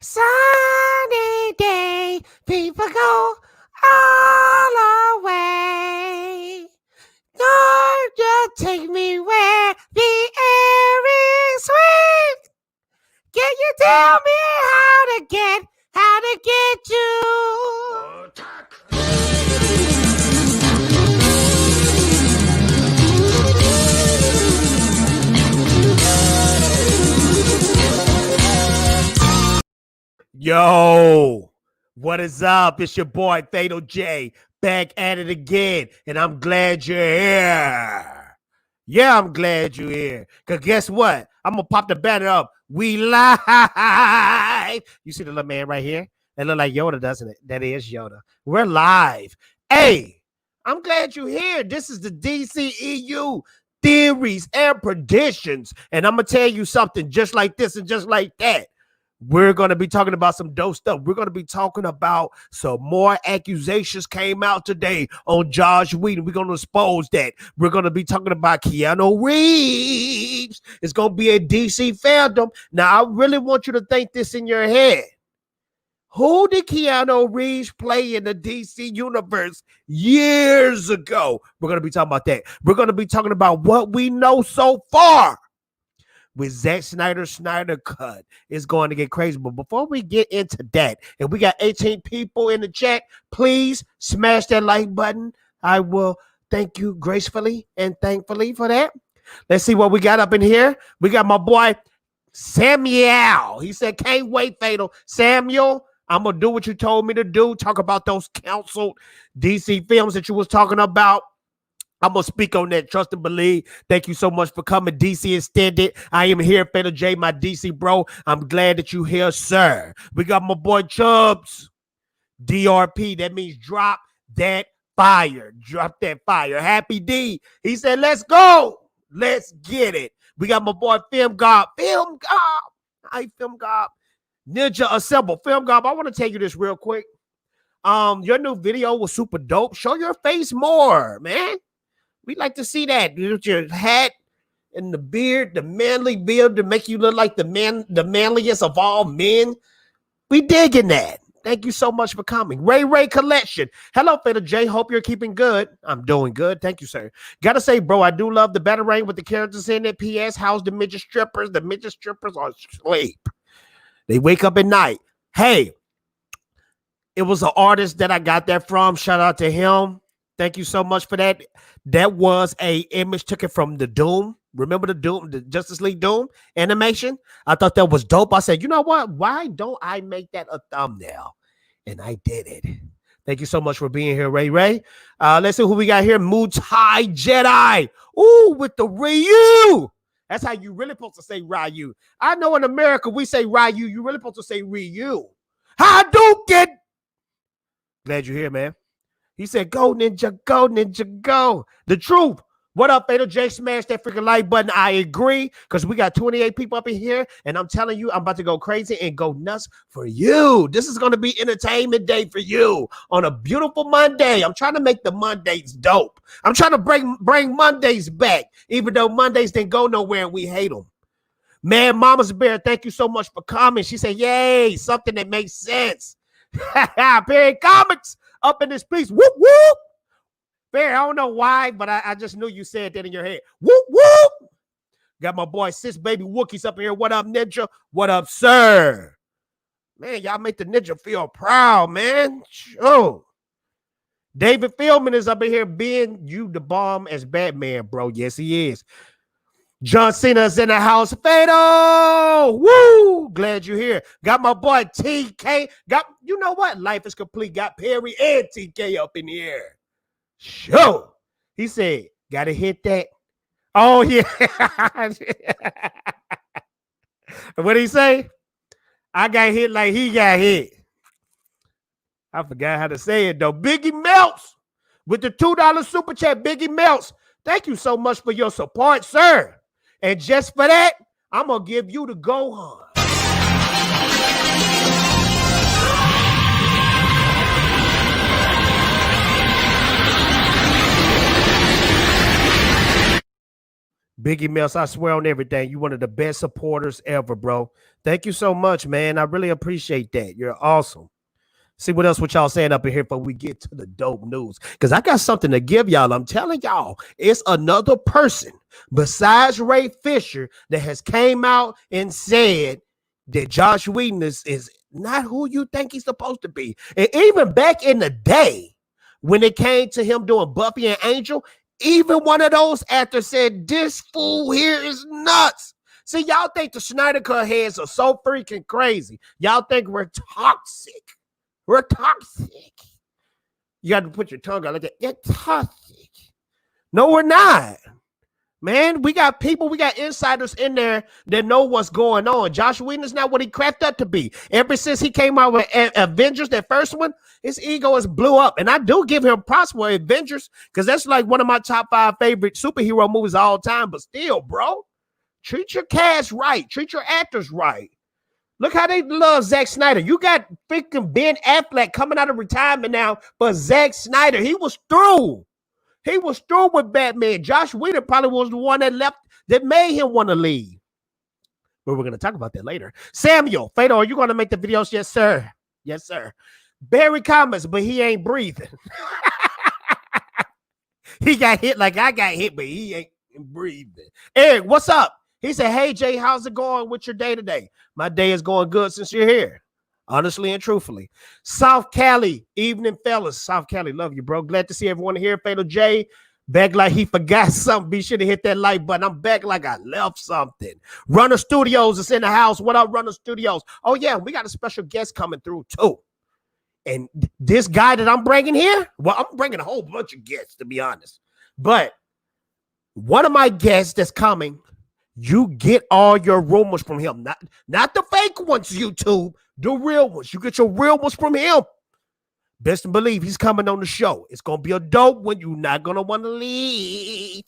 Sunny day, people go all away. Lord, just take me where the air is sweet. Can you tell me how to get you? Attack! Yo, what is up? It's your boy Fatal J, back at it again, and I'm glad you're here. Yeah, I'm glad you're here. Because guess what? I'm going to pop the banner up. We live. You see the little man right here? That look like Yoda, doesn't it? That is Yoda. We're live. Hey, I'm glad you're here. This is the DCEU theories and predictions. And I'm going to tell you something just like this and just like that. We're going to be talking about some dope stuff. We're going to be talking about some more accusations came out today on Joss Whedon. We're going to expose that. We're going to be talking about Keanu Reeves. It's going to be a DC fandom. Now, I really want you to think this in your head. Who did Keanu Reeves play in the DC universe years ago? We're going to be talking about that. We're going to be talking about what we know so far with Zack Snyder Cut. It's going to get crazy. But before we get into that, and we got 18 people in the chat, please smash that like button. I will thank you gracefully and thankfully for that. Let's see what we got up in here. We got my boy Samuel. He said, can't wait, Fatal. Samuel, I'm going to do what you told me to do. Talk about those canceled DC films that you was talking about. I'm going to speak on that. Trust and believe. Thank you so much for coming. DC Extended. I am here, Fatal J, my DC bro. I'm glad that you here, sir. We got my boy Chubbs. DRP. That means drop that fire. Drop that fire. Happy D. He said, let's go. Let's get it. We got my boy Film God. Film God. Hi, Film God. Ninja Assemble. Film God, I want to tell you this real quick. Your new video was super dope. Show your face more, man. We like to see that with your hat and the beard, the manly beard to make you look like the manliest of all men. We digging that. Thank you so much for coming. Ray Collection. Hello, Fatal J. Hope you're keeping good. I'm doing good. Thank you, sir. Gotta say, bro, I do love the Batarang with the characters in it. P.S. How's the midget strippers? The midget strippers are asleep. They wake up at night. Hey, it was an artist that I got that from. Shout out to him. Thank you so much for that. That was a image took it from the Doom. Remember the Doom, the Justice League Doom animation? I thought that was dope. I said, you know what? Why don't I make that a thumbnail? And I did it. Thank you so much for being here, Ray. Let's see who we got here. Mutai Jedi. Ooh, with the Ryu. That's how you really supposed to say Ryu. I know in America we say Ryu. You really supposed to say Ryu. Hadouken. Glad you're here, man. He said, go, Ninja, go, Ninja, go. The truth. What up, Fatal J? Smash that freaking like button. I agree, because we got 28 people up in here, and I'm telling you, I'm about to go crazy and go nuts for you. This is going to be entertainment day for you on a beautiful Monday. I'm trying to make the Mondays dope. I'm trying to bring Mondays back, even though Mondays didn't go nowhere and we hate them. Man, Mama's Bear, thank you so much for coming. She said, yay, something that makes sense. Period Comics. Up in this piece. Whoop, whoop. Fair, I don't know why, but I just knew you said that in your head. Whoop, whoop. Got my boy Sis Baby Wookiees up in here. What up, Ninja? What up, sir? Man, y'all make the Ninja feel proud, man. Oh. David Philman is up in here being you the bomb as Batman, bro. Yes, he is. John Cena's in the house. Fatal! Woo! Glad you're here. Got my boy TK. You know what? Life is complete. Got Perry and TK up in here. Sure. He said, gotta hit that. Oh, yeah. What did he say? I got hit like he got hit. I forgot how to say it, though. Biggie Melts with the $2 super chat. Biggie Melts. Thank you so much for your support, sir. And just for that, I'm going to give you the Gohan. Biggie Mills, I swear on everything. You one of the best supporters ever, bro. Thank you so much, man. I really appreciate that. You're awesome. See what else what y'all saying up in here before we get to the dope news. Because I got something to give y'all. I'm telling y'all, it's another person besides Ray Fisher that has came out and said that Joss Whedon is not who you think he's supposed to be. And even back in the day, when it came to him doing Buffy and Angel, even one of those actors said, this fool here is nuts. See, y'all think the Snyder Cut heads are so freaking crazy. Y'all think we're toxic. We're toxic. You got to put your tongue out like that. You're toxic. No, we're not. Man, we got people, we got insiders in there that know what's going on. Joss Whedon is not what he cracked up to be. Ever since he came out with Avengers, that first one, his ego has blew up. And I do give him props for Avengers because that's like one of my top 5 favorite superhero movies of all time. But still, bro, treat your cast right. Treat your actors right. Look how they love Zack Snyder. You got freaking Ben Affleck coming out of retirement now, but Zack Snyder, he was through. He was through with Batman. Joss Whedon probably was the one that left, that made him want to leave. But we're going to talk about that later. Samuel, Fatal, are you going to make the videos? Yes, sir. Yes, sir. Barry comments, but he ain't breathing. He got hit like I got hit, but he ain't breathing. Eric, what's up? He said, hey, Jay, how's it going with your day today? My day is going good since you're here. Honestly and truthfully. South Cali, evening fellas. South Cali, love you, bro. Glad to see everyone here. Fatal J, back like he forgot something. Be sure to hit that like button. I'm back like I left something. Runner Studios is in the house. What up, Runner Studios? Oh, yeah, we got a special guest coming through, too. And this guy that I'm bringing here, well, I'm bringing a whole bunch of guests, to be honest. But one of my guests that's coming, you get all your rumors from him. Not the fake ones, YouTube. The real ones. You get your real ones from him. Best believe he's coming on the show. It's going to be a dope one. You're not going to want to leave.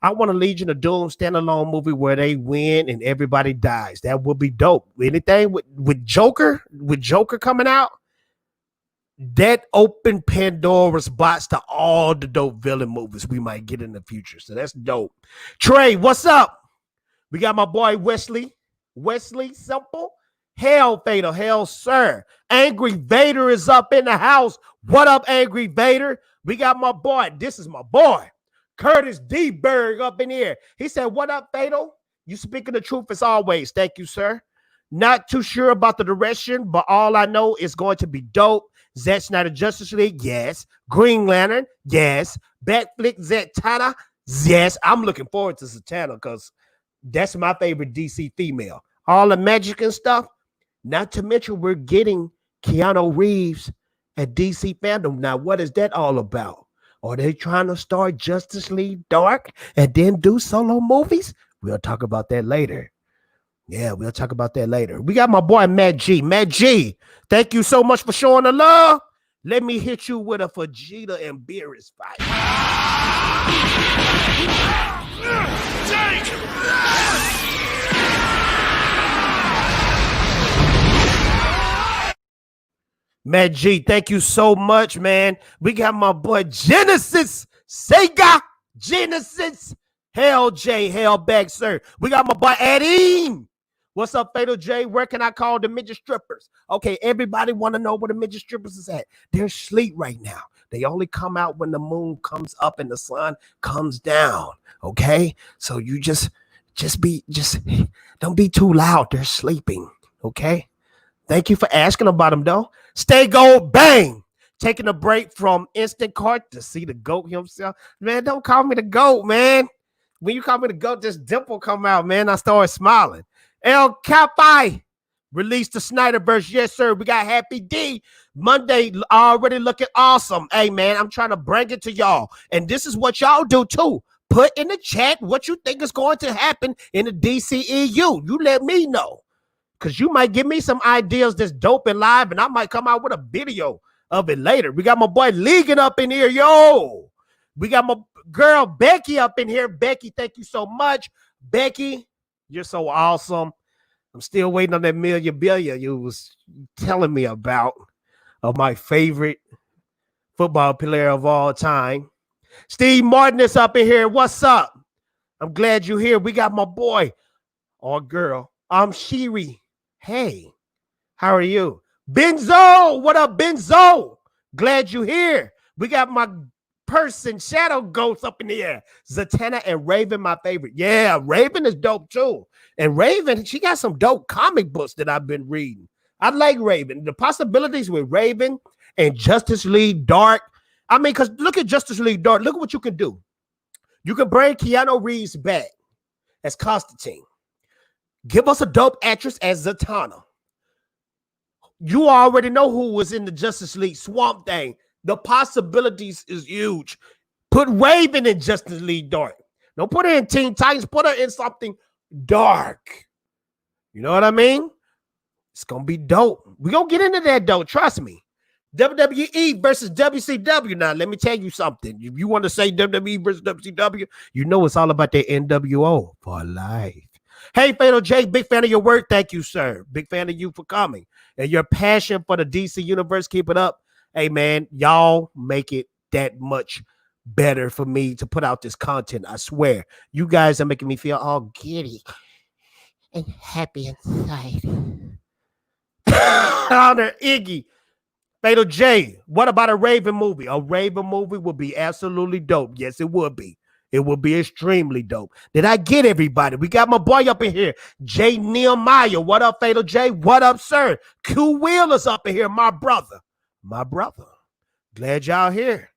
I want a Legion of Doom standalone movie where they win and everybody dies. That would be dope. Anything with Joker coming out, that opened Pandora's box to all the dope villain movies we might get in the future. So that's dope. Trey, what's up? We got my boy Wesley Simple. Hell, Fatal. Hell, sir. Angry Vader is up in the house. What up, Angry Vader? We got my boy. This is my boy. Curtis D. Berg up in here. He said, what up, Fatal? You speaking the truth as always. Thank you, sir. Not too sure about the direction, but all I know is going to be dope. Zack Snyder Justice League, yes. Green Lantern, yes. Batflick Zatanna, yes. I'm looking forward to Zatanna because that's my favorite DC female. All the magic and stuff. Not to mention we're getting Keanu Reeves at DC Fandom. Now, what is that all about? Are they trying to start Justice League Dark and then do solo movies? We'll talk about that later. Yeah, we'll talk about that later. We got my boy Matt G. Matt G, thank you so much for showing the love. Let me hit you with a Vegeta and Beerus fight. Matt G, thank you so much, man. We got my boy Genesis, Sega, Genesis, Hell J, Hell back, sir. We got my boy Eddie. What's up, Fatal J? Where can I call the midget strippers? Okay, everybody want to know where the midget strippers is at. They're asleep right now. They only come out when the moon comes up and the sun comes down. Okay, so you just don't be too loud. They're sleeping. Okay. Thank you for asking about them, though. Stay gold, bang. Taking a break from Instant Cart to see the GOAT himself. Man, don't call me the GOAT, man. When you call me the GOAT, this dimple come out, man. I started smiling. El Capi released the Snyderverse. Yes, sir. We got Happy D. Monday already looking awesome. Hey, man, I'm trying to bring it to y'all. And this is what y'all do, too. Put in the chat what you think is going to happen in the DCEU. You let me know. Because you might give me some ideas that's dope and live, and I might come out with a video of it later. We got my boy Legan up in here. Yo, we got my girl Becky up in here. Becky, thank you so much. Becky, you're so awesome. I'm still waiting on that million billion you was telling me about, of my favorite football player of all time. Steve Martin is up in here. What's up? I'm glad you're here. We got my boy or girl. I'm Shiri. Hey, how are you? Benzo, what up, Benzo? Glad you're here. We got my person, Shadow Ghost up in the air. Zatanna and Raven, my favorite. Yeah, Raven is dope too. And Raven, she got some dope comic books that I've been reading. I like Raven. The possibilities with Raven and Justice League Dark. I mean, because look at Justice League Dark. Look at what you can do. You can bring Keanu Reeves back as Constantine. Give us a dope actress as Zatanna. You already know who was in the Justice League Swamp Thing. The possibilities is huge. Put Raven in Justice League Dark. Don't put her in Teen Titans. Put her in something dark. You know what I mean? It's going to be dope. We're going to get into that, though. Trust me. WWE versus WCW. Now, let me tell you something. If you want to say WWE versus WCW, you know it's all about the NWO for life. Hey, Fatal J, big fan of your work. Thank you, sir. Big fan of you for coming. And your passion for the DC universe, keep it up. Hey, man, y'all make it that much better for me to put out this content. I swear. You guys are making me feel all giddy and happy inside. Honor Iggy. Fatal J, what about a Raven movie? A Raven movie would be absolutely dope. Yes, it would be. It would be extremely dope. Did I get everybody? We got my boy up in here. J. Nehemiah. What up, Fatal J? What up, sir? Q Wheeler's up in here, my brother. My brother. Glad y'all here.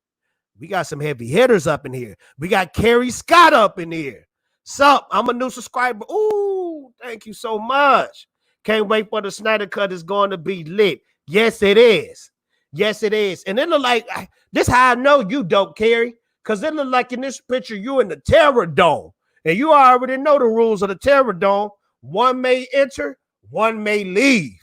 We got some heavy hitters up in here. We got Carrie Scott up in here. Sup? I'm a new subscriber. Ooh, thank you so much. Can't wait for the Snyder Cut. Is going to be lit. Yes, it is. Yes, it is. And it look like, this how I know you dope, Carrie. Because it look like in this picture, you in the Terror Dome. And you already know the rules of the Terror Dome. One may enter, one may leave.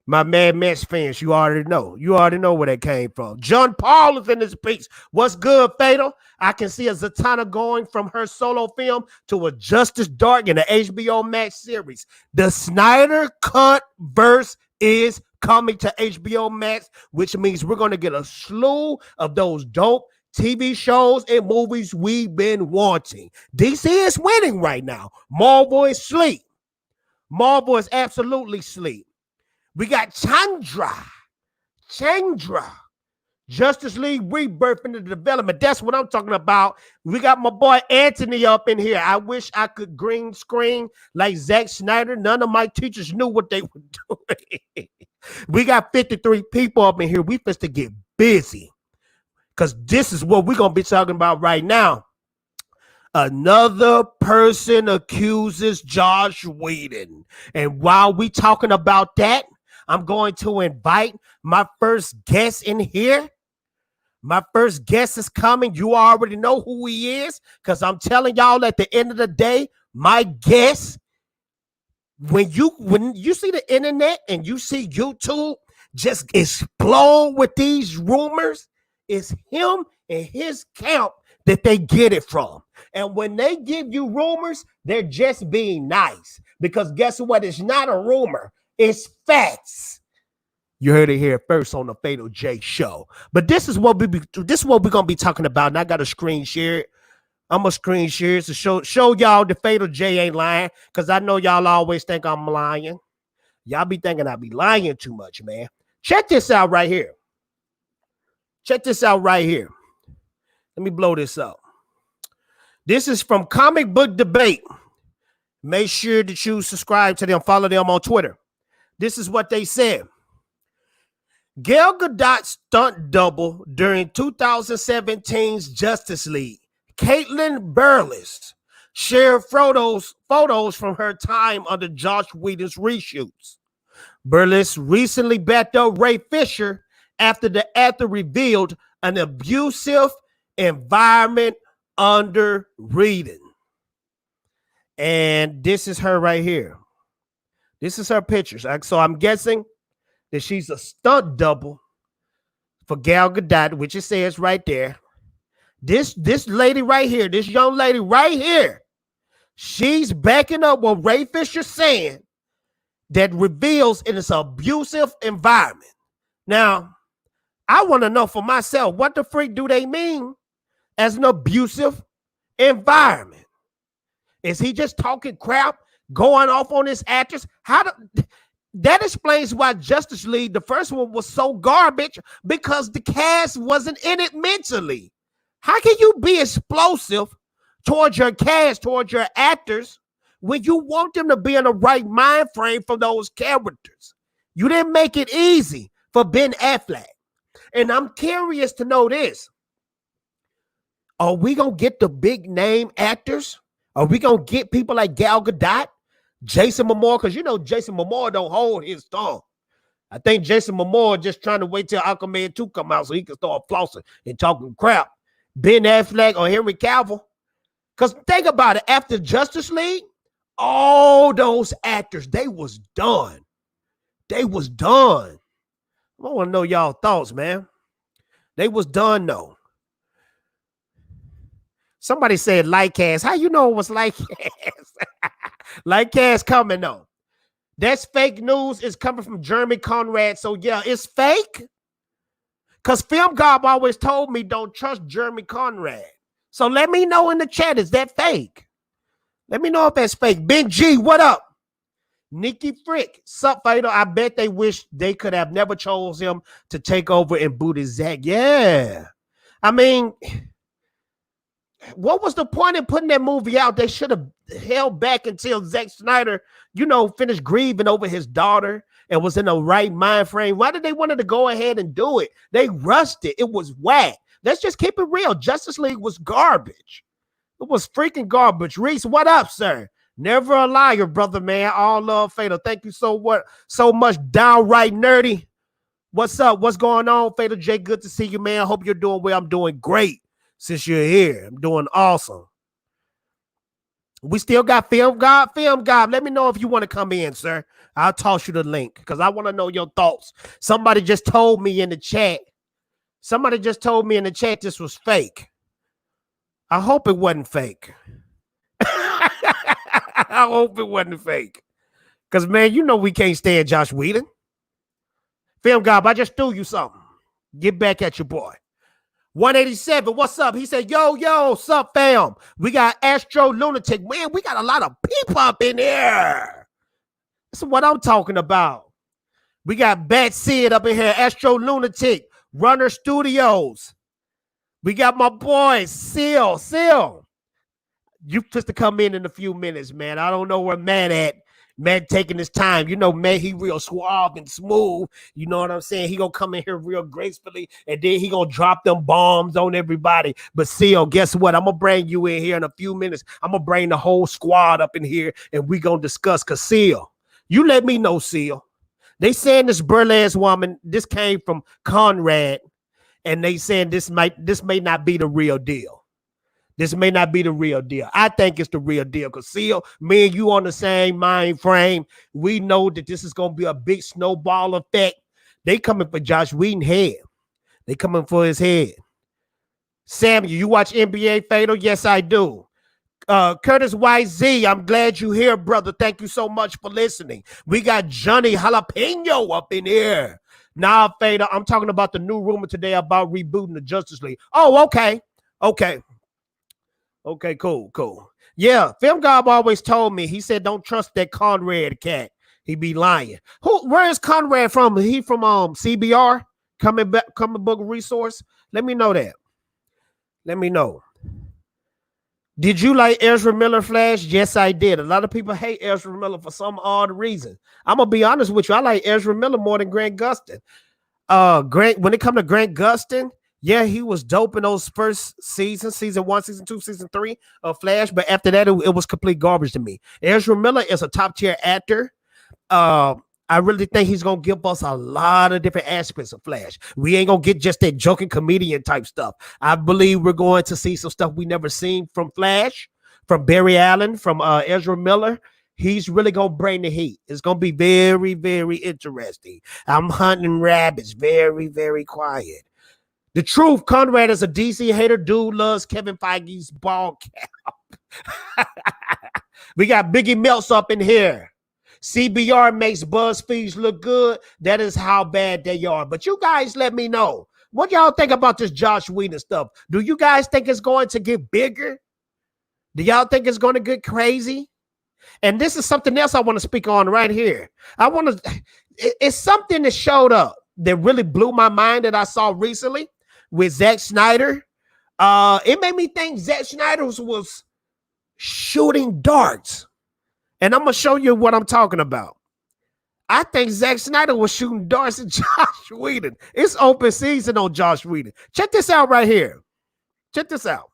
My Mad Max fans, you already know. You already know where that came from. John Paul is in this piece. What's good, Fatal? I can see a Zatanna going from her solo film to a Justice Dark in the HBO Max series. The Snyder Cut verse is coming to HBO Max, which means we're going to get a slew of those dope TV shows and movies we've been wanting. DC is winning right now. Marvel is asleep. Marvel is absolutely asleep. We got Chandra. Justice League Rebirth into development. That's what I'm talking about. We got my boy Anthony up in here. I wish I could green screen like Zack Snyder. None of my teachers knew what they were doing. We got 53 people up in here. We supposed to get busy because this is what we're going to be talking about right now. Another person accuses Joss Whedon. And while we talking about that, I'm going to invite my first guest in here. My first guest is coming. You already know who he is because I'm telling y'all at the end of the day, my guest, when you see the internet and you see YouTube just explode with these rumors, it's him and his camp that they get it from. And when they give you rumors, they're just being nice. Because guess what? It's not a rumor. It's facts. You heard it here first on the Fatal J Show. But this is what we're gonna be talking about. And I got to screen share it. I'm gonna screen share it to show y'all the Fatal J ain't lying. Because I know y'all always think I'm lying. Y'all be thinking I be lying too much, man. Check this out right here. Check this out right here. Let me blow this up. This is from Comic Book Debate. Make sure that you subscribe to them, follow them on Twitter. This is what they said. Gal Gadot's stunt double during 2017's Justice League, Caitlin Burles, shared photos from her time under Joss Whedon's reshoots. Burles recently backed up Ray Fisher after the actor revealed an abusive environment under Whedon. And this is her right here. This is her pictures. So I'm guessing that she's a stunt double for Gal Gadot, which it says right there. This lady right here, this young lady right here, she's backing up what Ray Fisher's saying that reveals in this abusive environment. Now, I want to know for myself, what the freak do they mean as an abusive environment? Is he just talking crap, going off on his actors? That explains why Justice League, the first one, was so garbage, because the cast wasn't in it mentally. How can you be explosive towards your cast, towards your actors, when you want them to be in the right mind frame for those characters? You didn't make it easy for Ben Affleck. And I'm curious to know this. Are we going to get the big name actors? Are we going to get people like Gal Gadot, Jason Momoa? Because you know Jason Momoa don't hold his tongue. I think Jason Momoa just trying to wait till Aquaman 2 come out so he can start flossing and talking crap. Ben Affleck or Henry Cavill. Because think about it. After Justice League, all those actors, they was done. They was done. I want to know y'all thoughts, man. They was done, though. Somebody said Lightcast. How you know it was Lightcast? Lightcast coming, though. That's fake news. It's coming from Jeremy Conrad. So, yeah, it's fake. Because Film God always told me don't trust Jeremy Conrad. So let me know in the chat, is that fake? Let me know if that's fake. Ben G, what up? Nikki Frick, sup, Fatal? I bet they wish they could have never chose him to take over and booted Zack. Yeah. I mean, what was the point in putting that movie out? They should have held back until Zack Snyder, finished grieving over his daughter and was in the right mind frame. Why did they want to go ahead and do it? They rushed it. It was whack. Let's just keep it real. Justice League was garbage. It was freaking garbage. Reese, what up, sir? Never a liar, brother, man. All love, Fatal. Thank you so much. Downright nerdy. What's up? What's going on, Fatal J? Good to see you, man. Hope you're doing well. I'm doing great since you're here. I'm doing awesome. We still got Film God. Film God, let me know if you want to come in, sir. I'll toss you the link because I want to know your thoughts. Somebody just told me in the chat this was fake. I hope it wasn't fake. I hope it wasn't fake. Because, man, we can't stand Joss Whedon. Film God, I just threw you something. Get back at your boy. 187, what's up? He said, yo, sup, fam? We got Astro Lunatic. Man, we got a lot of people up in here. That's what I'm talking about. We got Bat Sid up in here, Astro Lunatic, Runner Studios. We got my boy, Seal. You just to come in a few minutes, man. I don't know where Matt at. Matt taking his time. Matt, he real suave and smooth. You know what I'm saying? He gonna come in here real gracefully, and then he gonna drop them bombs on everybody. But Seal, guess what? I'm gonna bring you in here in a few minutes. I'm gonna bring the whole squad up in here, and we gonna discuss. Cause Seal, you let me know, Seal. They saying this burlesque woman, this came from Conrad, and they saying this may not be the real deal. This may not be the real deal. I think it's the real deal because, Seal, me and you on the same mind frame. We know that this is going to be a big snowball effect. They coming for Joss Whedon's head. They coming for his head. Samuel, you watch NBA Fatal? Yes, I do. Curtis YZ, I'm glad you're here, brother. Thank you so much for listening. We got Johnny Jalapeno up in here. Nah, Fatal, I'm talking about the new rumor today about rebooting the Justice League. Oh, okay. Okay, cool. Yeah, Film God always told me, he said, don't trust that Conrad cat. He be lying. Where is Conrad from? He from CBR? Comic Book Resource? Let me know that. Let me know. Did you like Ezra Miller Flash? Yes, I did. A lot of people hate Ezra Miller for some odd reason. I'm going to be honest with you. I like Ezra Miller more than Grant Gustin. When it comes to Grant Gustin, yeah, he was dope in those first seasons, season 1, season 2, season 3 of Flash. But after that, it was complete garbage to me. Ezra Miller is a top tier actor. I really think he's going to give us a lot of different aspects of Flash. We ain't going to get just that joking comedian type stuff. I believe we're going to see some stuff we never seen from Flash, from Barry Allen, from Ezra Miller. He's really going to bring the heat. It's going to be very, very interesting. I'm hunting rabbits, very, very quiet. The truth, Conrad is a DC hater. Dude loves Kevin Feige's ball cap. We got Biggie Melts up in here. CBR makes BuzzFeed look good. That is how bad they are. But you guys let me know. What y'all think about this Joss Whedon stuff? Do you guys think it's going to get bigger? Do y'all think it's going to get crazy? And this is something else I want to speak on right here. It's something that showed up that really blew my mind that I saw recently with Zack Snyder. It made me think Zack Snyder was shooting darts. And I'm going to show you what I'm talking about. I think Zack Snyder was shooting darts at Joss Whedon. It's open season on Joss Whedon. Check this out right here. Check this out.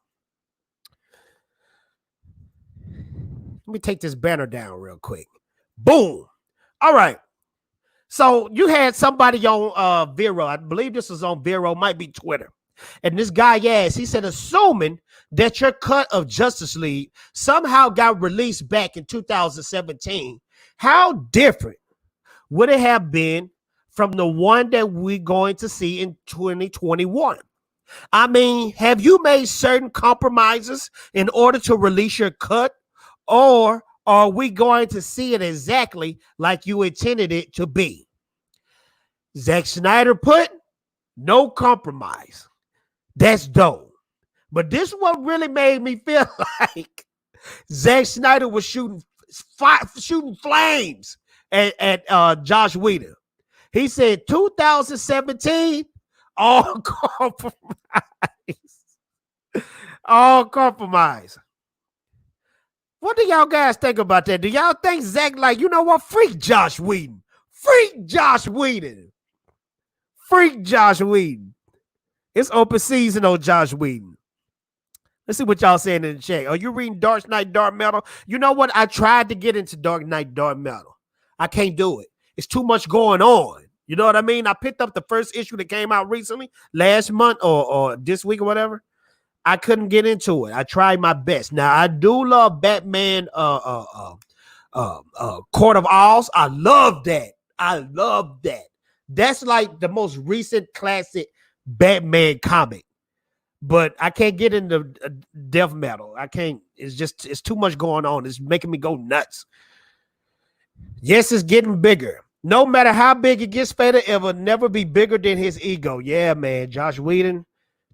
Let me take this banner down real quick. Boom. All right. So you had somebody on Vero. I believe this was on Vero, might be Twitter. And this guy asked, he said, assuming that your cut of Justice League somehow got released back in 2017, how different would it have been from the one that we're going to see in 2021? I mean, have you made certain compromises in order to release your cut? Or are we going to see it exactly like you intended it to be? Zack Snyder put, no compromise. That's dope. But this is what really made me feel like Zack Snyder was shooting flames at Joss Whedon. He said 2017, all compromise. All compromise. What do y'all guys think about that? Do y'all think Zack like, you know what? Freak Joss Whedon. Freak Joss Whedon. Freak Joss Whedon. It's open season on Joss Whedon. Let's see what y'all saying in the chat. Are you reading Dark Knight, Dark Metal? You know what? I tried to get into Dark Knight, Dark Metal. I can't do it. It's too much going on. You know what I mean? I picked up the first issue that came out recently, last month or this week or whatever. I couldn't get into it. I tried my best. Now, I do love Batman Court of Owls. I love that. I love that. That's like the most recent classic Batman comic. But I can't get into death metal. I can't. It's too much going on. It's making me go nuts. Yes, it's getting bigger. No matter how big it gets, Fader, it will never be bigger than his ego. Yeah, man. Joss Whedon.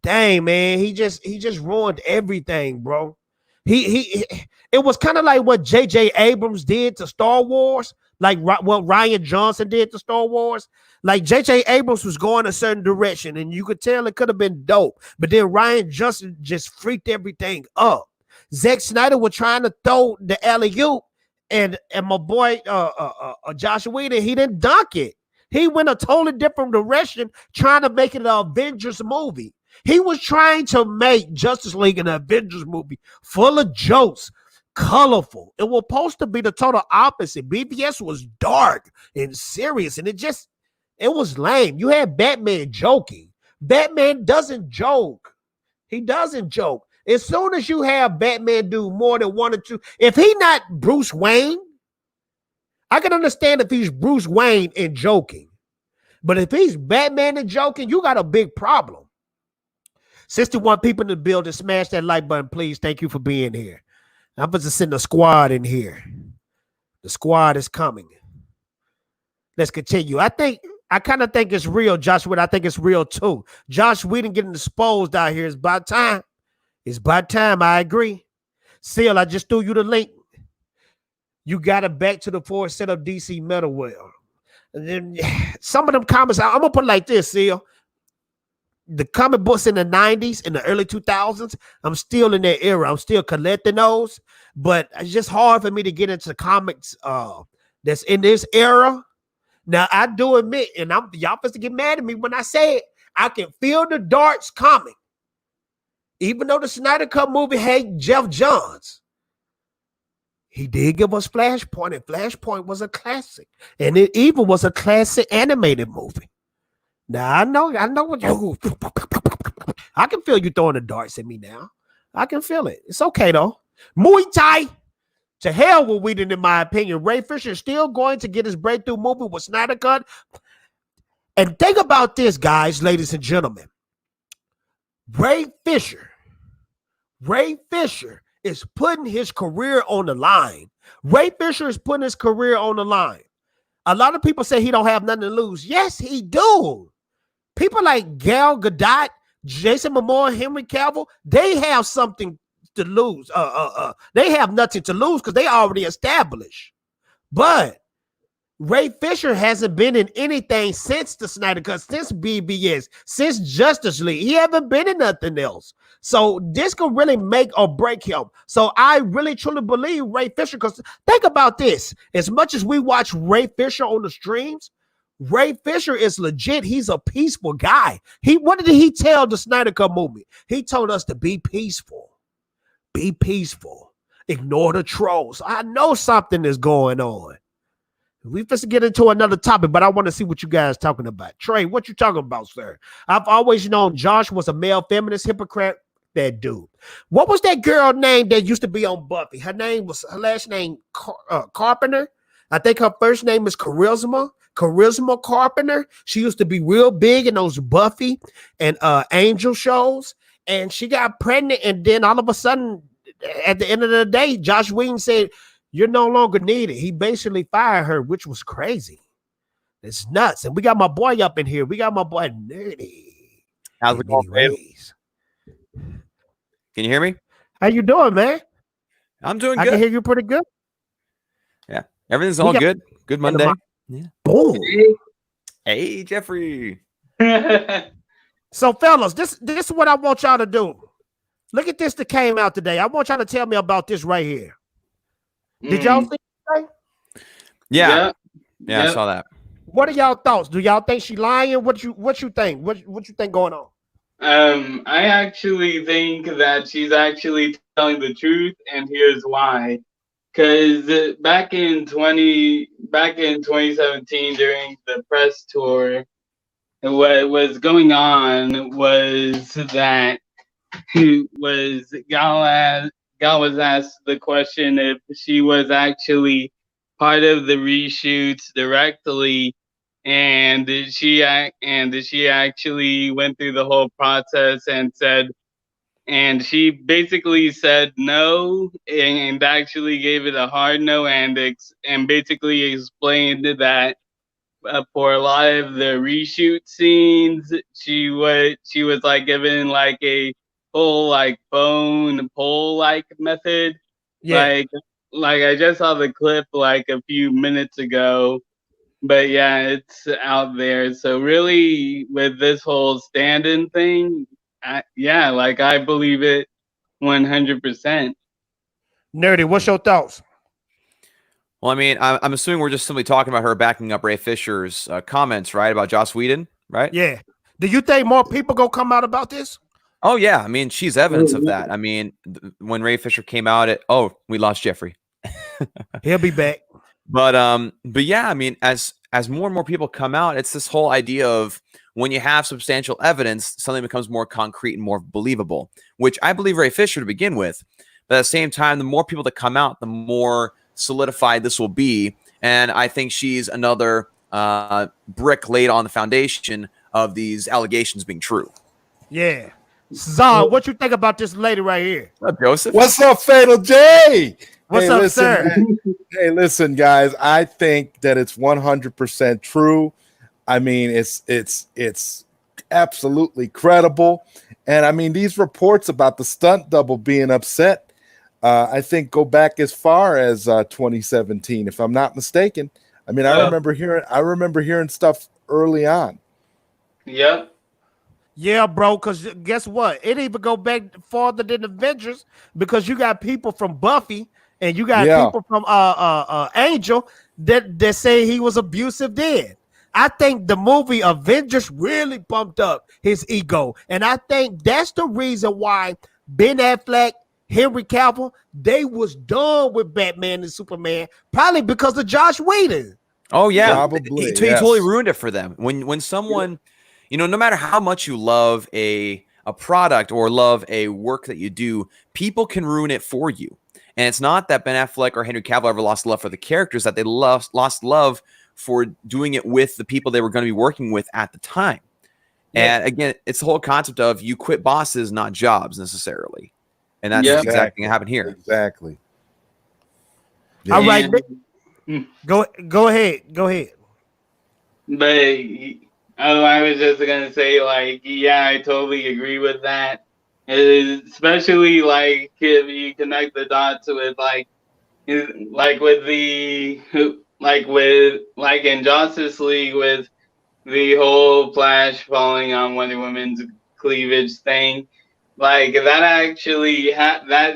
Dang, man. He just ruined everything, bro. It was kind of like what J.J. Abrams did to Star Wars, like what Ryan Johnson did to Star Wars. Like J.J. Abrams was going a certain direction, and you could tell it could have been dope. But then Ryan Johnson just freaked everything up. Zack Snyder was trying to throw the alley-oop, and my boy Joss Whedon, he didn't dunk it. He went a totally different direction, trying to make it an Avengers movie. He was trying to make Justice League an Avengers movie full of jokes, colorful. It was supposed to be the total opposite. BVS was dark and serious, and it was lame. You had Batman joking. Batman doesn't joke. He doesn't joke. As soon as you have Batman do more than one or two, if he not Bruce Wayne, I can understand if he's Bruce Wayne and joking. But if he's Batman and joking, you got a big problem. 61 people in the building. Smash that like button, please. Thank you for being here. I'm going to send a squad in here. The squad is coming. Let's continue. I kind of think it's real, Josh Whedon. I think it's real too. Joss Whedon getting exposed out here. It's about time. It's about time. I agree. Seal, I just threw you the link. You got it back to the forward set of DC Metal Well. And then some of them comments, I'm going to put it like this, Seal. The comic books in the 90s, in the early 2000s, I'm still in that era. I'm still collecting those. But it's just hard for me to get into comics that's in this era. Now, I do admit, and y'all supposed to get mad at me when I say it, I can feel the darts coming. Even though the Snyder Cut movie had Jeff Johns, he did give us Flashpoint, and Flashpoint was a classic. And it even was a classic animated movie. Now, I know what you... I can feel you throwing the darts at me now. I can feel it. It's okay, though. Muay Thai. To hell with Whedon, in my opinion. Ray Fisher is still going to get his breakthrough movie with Snyder Cut. And think about this, guys, ladies and gentlemen. Ray Fisher is putting his career on the line. Ray Fisher is putting his career on the line. A lot of people say he don't have nothing to lose. Yes, he do. People like Gal Gadot, Jason Momoa, Henry Cavill, they have something to lose. They have nothing to lose because they already established. But Ray Fisher hasn't been in anything since the Snyder Cut, since BBS, since Justice League. He haven't been in nothing else. So this could really make or break him. So I really truly believe Ray Fisher, because think about this. As much as we watch Ray Fisher on the streams, Ray Fisher is legit. He's a peaceful guy. What did he tell the Snyder Cut movie? He told us to be peaceful. Be peaceful. Ignore the trolls. I know something is going on. We supposed to get into another topic, but I want to see what you guys talking about. Trey, what you talking about, sir? I've always known Josh was a male feminist hypocrite. That dude. What was that girl name that used to be on Buffy? Her last name Carpenter. I think her first name is Charisma Carpenter. She used to be real big in those Buffy and Angel shows, and she got pregnant, and then all of a sudden, at the end of the day, Joss Whedon said, "You're no longer needed." He basically fired her, which was crazy. It's nuts. And we got my boy up in here. We got my boy Nerdy. How's it going? Can you hear me? How you doing, man? I'm doing good. I can hear you pretty good. Yeah. Everything's all good. Good Monday. Yeah. Boom. Hey, Jeffrey. So, fellas, this is what I want y'all to do. Look at this that came out today. I want y'all to tell me about this right here. Did y'all see it? Yeah, I saw that. What are y'all thoughts? Do y'all think she lying? What you think? What you think going on? I actually think that she's actually telling the truth, and here's why. Because back in 2017 during the press tour, what was going on was that Gal was asked the question if she was actually part of the reshoots directly, and she actually went through the whole process and she basically said no, and actually gave it a hard no, and basically explained that for a lot of the reshoot scenes, she was like given like a whole like phone poll like method. Yeah. Like I just saw the clip like a few minutes ago, but yeah, it's out there. So really, with this whole stand-in thing, I believe it 100%. Nerdy, what's your thoughts? Well, I mean, I'm assuming we're just simply talking about her backing up Ray Fisher's comments, right, about Joss Whedon, right? Yeah. Do you think more people gonna come out about this? Oh yeah, I mean, she's evidence of that. I mean, when Ray Fisher came out, we lost Jeffrey. He'll be back. But yeah, I mean, as more and more people come out, it's this whole idea of when you have substantial evidence, something becomes more concrete and more believable, which I believe Ray Fisher to begin with. But at the same time, the more people that come out, the more solidified this will be. And I think she's another brick laid on the foundation of these allegations being true. Yeah. Zahn, what you think about this lady right here? What's up, Joseph? What's up, Fatal J? What's up, sir? Hey, listen, guys. I think that it's 100% true. I mean, it's absolutely credible. And I mean, these reports about the stunt double being upset, I think go back as far as 2017, if I'm not mistaken. I mean, I remember hearing stuff early on. Yep. Yeah, bro, because guess what? It even go back farther than Avengers, because you got people from Buffy and you got people from Angel that say he was abusive then. I think the movie Avengers really pumped up his ego. And I think that's the reason why Ben Affleck, Henry Cavill, they was done with Batman and Superman, probably because of Joss Whedon. Oh, yeah. Probably, he totally ruined it for them. When someone... You know, no matter how much you love a product or love a work that you do, people can ruin it for you. And it's not that Ben Affleck or Henry Cavill ever lost love for the characters, that they lost love for doing it with the people they were going to be working with at the time. Yeah. And again, it's the whole concept of you quit bosses, not jobs necessarily. And that's the exact thing that happened here. Exactly. Yeah. All right. Go ahead. But... I was just going to say, like, yeah, I totally agree with that. especially like if you connect the dots with with the like in Justice League with the whole Flash falling on Wonder Woman's cleavage thing. Like that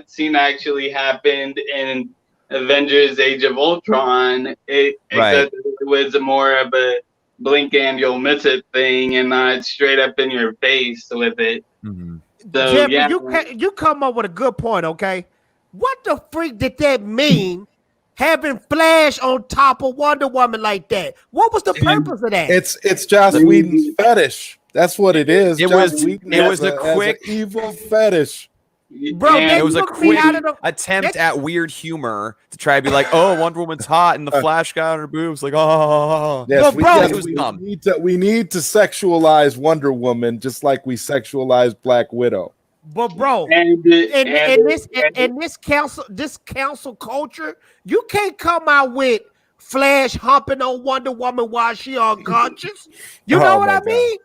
scene actually happened in Avengers: Age of Ultron. Except it was more of a blink and you'll miss it thing, and not straight up in your face with it. Mm-hmm. So Jeffrey, yeah, you come up with a good point, okay? What the freak did that mean? Having Flash on top of Wonder Woman like that. What was the purpose of that? It's Joss Whedon's fetish. That's what it is. It Joss was Whedon it was has a has quick an evil fetish. Bro, and it was a took me quick out of the- attempt at weird humor to try to be like, oh, Wonder Woman's hot, and the Flash got on her boobs, like, oh. Yes, But bro, it was dumb. we need to sexualize Wonder Woman just like we sexualize Black Widow. But bro, and this council culture, you can't come out with Flash humping on Wonder Woman while she unconscious. You know Oh what my I mean?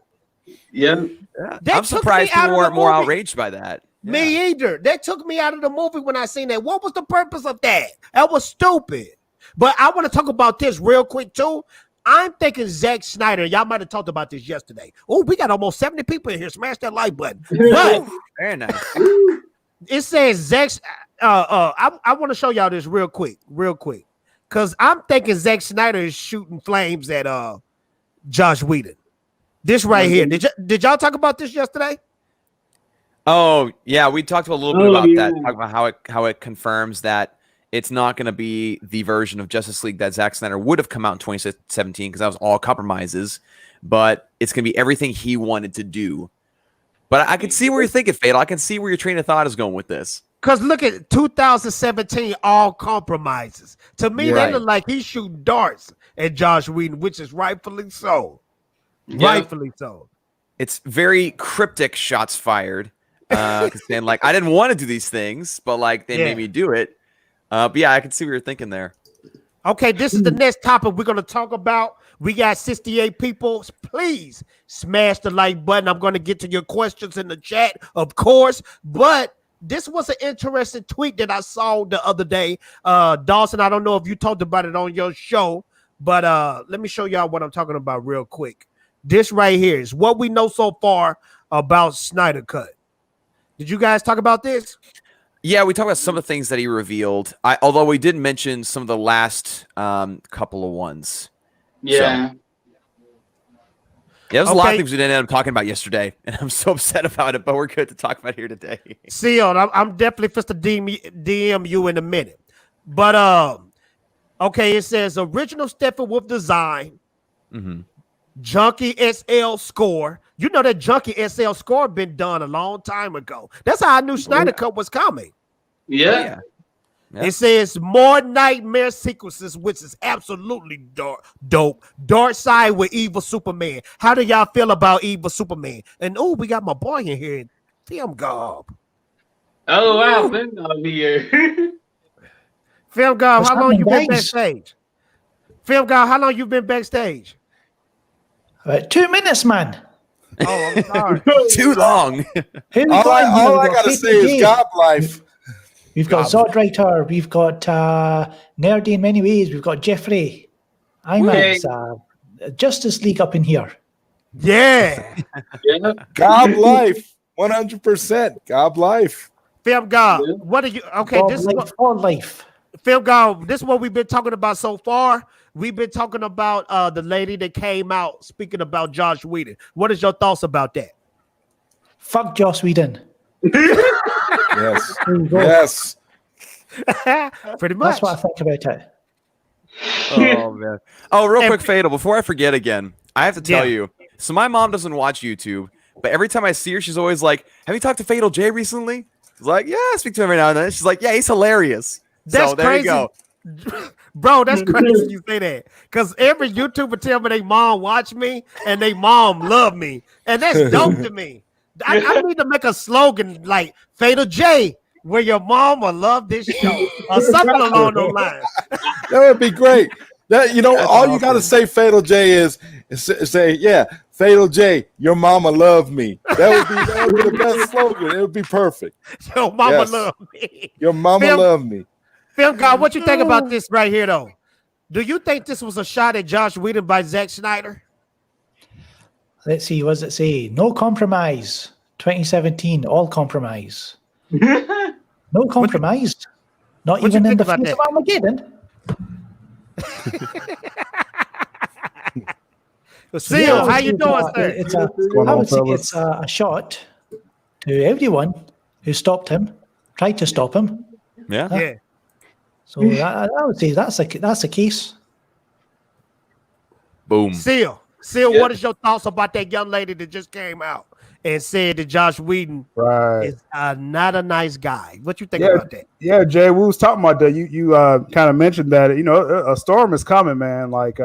yeah. That I'm took surprised me out people of the weren't more movie. outraged by that. Me either. That took me out of the movie when I seen that. What was the purpose of that? That was stupid. But I want to talk about this real quick too. I'm thinking Zack Snyder. Y'all might have talked about this yesterday. Oh, we got almost 70 people in here. Smash that like button. But Very nice. it says Zack. I want to show y'all this real quick, because I'm thinking Zack Snyder is shooting flames at Joss Whedon. This right here. Did y'all talk about this yesterday? Oh, yeah, we talked a little bit about yeah. that. Talk about how it confirms that it's not going to be the version of Justice League that Zack Snyder would have come out in 2017 because that was all compromises, but it's going to be everything he wanted to do. But I can see where you're thinking, Fatal. I can see where your train of thought is going with this. Because look at 2017, all compromises. To me, Right. they look like he's shooting darts at Joss Whedon, which is rightfully so. Yeah. Rightfully so. It's very cryptic shots fired. Saying like, I didn't want to do these things, but like they made me do it. But yeah, I can see what you're thinking there. Okay, this is the next topic we're going to talk about. We got 68 people. Please smash the like button. I'm going to get to your questions in the chat, of course. But this was an interesting tweet that I saw the other day. Dawson, I don't know if you talked about it on your show, but let me show y'all what I'm talking about real quick. This right here is what we know so far about Snyder Cut. Did you guys talk about this? Yeah, we talked about some of the things that he revealed. Although we did mention some of the last couple of ones. Yeah. So, there's a lot of things we didn't end up talking about yesterday, and I'm so upset about it, but we're good to talk about here today. Seal, I'm definitely supposed to DM you in a minute. But okay, it says original Steppenwolf design, Junkie SL score. You know that Junkie SL score been done a long time ago. That's how I knew Snyder Cut was coming. Yeah. Yeah. It says more nightmare sequences, which is absolutely dope. Dark Side with Evil Superman. How do y'all feel about Evil Superman? And oh, we got my boy in here, Film Gob. Oh wow, Flynn I'll be here. Film Gob, What's how long you happening, been guys? backstage? Film Gob, how long you been backstage? About 2 minutes, man. Oh, I'm sorry. Too long. Who we All got in here? I We've got gotta Faith say and is Jay. God life. We've got Zodwriter. We've got Nerdy in many ways. We've got Jeffrey. It's Justice League up in here. Yeah. Yeah. God life. 100%. God life. Film Gob, Yeah. what are you? Okay, Bob this is life what, for life. Film Gob, this is what we've been talking about so far. We've been talking about the lady that came out speaking about Joss Whedon. What is your thoughts about that? Fuck Joss Whedon. Yes. There you go. Yes. Pretty much. That's what I think about it. Oh man. Oh, real quick, Fatal, before I forget again, I have to tell you. So my mom doesn't watch YouTube, but every time I see her, she's always like, "Have you talked to Fatal J recently?" She's like, "Yeah, I speak to him every now and then." She's like, "Yeah, he's hilarious." That's so there crazy. you go. Bro, that's crazy you say that. Because every YouTuber tell me they mom watch me and they mom love me. And that's dope to me. I need to make a slogan like Fatal J, where your mom will love this show. Or something along those lines. That would be great. That all you gotta say, Fatal J, is Say, yeah, Fatal J, your mama love me. That would be the best slogan. It would be perfect. Yo, mama Yes. love me. Your mama Film- love me. Film God, what you think about this right here, though? Do you think this was a shot at Joss Whedon by Zack Snyder? Let's see. What does it say? No compromise. 2017. All compromise. No compromise. Not what you even in think the about face that? of Armageddon. Seal, Yeah, I how would you say doing, sir? it's a, going I on, would say fellas? it's a shot to everyone who stopped him, tried to stop him. Yeah. Yeah. So I would say that's a case. Boom. Seal, Yeah. what is your thoughts about that young lady that just came out and said that Joss Whedon Right. is not a nice guy? What you think Yeah. about that? Yeah, Jay, we was talking about that. You kind of mentioned that, a storm is coming, man. Like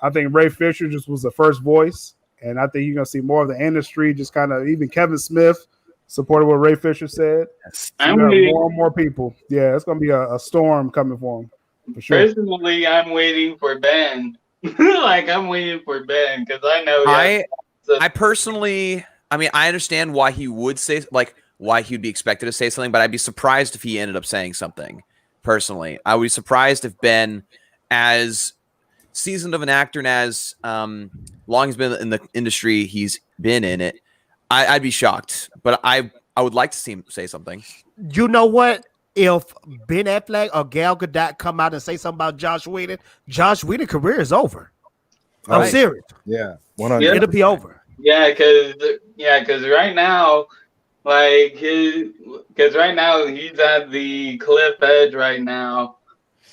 I think Ray Fisher just was the first voice, and I think you're gonna see more of the industry just kind of, even Kevin Smith supported what Ray Fisher said. So I'm you got waiting. more and more people. Yeah, it's gonna be a storm coming for him. For sure. Personally, I'm waiting for Ben. Like, I'm waiting for Ben because I know. I personally, I mean, I understand why he would say, like, why he'd be expected to say something, but I'd be surprised if he ended up saying something. Personally, I would be surprised if Ben, as seasoned of an actor and as long as been in the industry he's been in it, I'd be shocked. But I would like to see him say something. You know what? If Ben Affleck or Gal Gadot come out and say something about Joss Whedon's career is over. I'm Right. serious. Yeah, 100. It'll be over. Yeah, because right now, because right now he's at the cliff edge right now,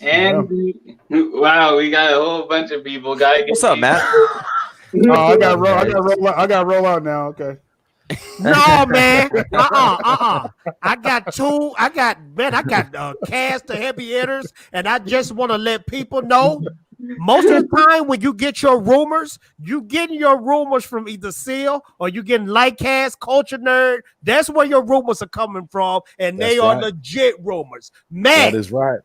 and wow, we got a whole bunch of people. What's up, Matt? I got roll out now. Okay. No, man. I got cast of heavy hitters, and I just want to let people know. Most of the time, when you get your rumors, you getting your rumors from either Seal or you getting Lightcast, Culture Nerd. That's where your rumors are coming from, and they That's are right. legit rumors. Matt, That is right.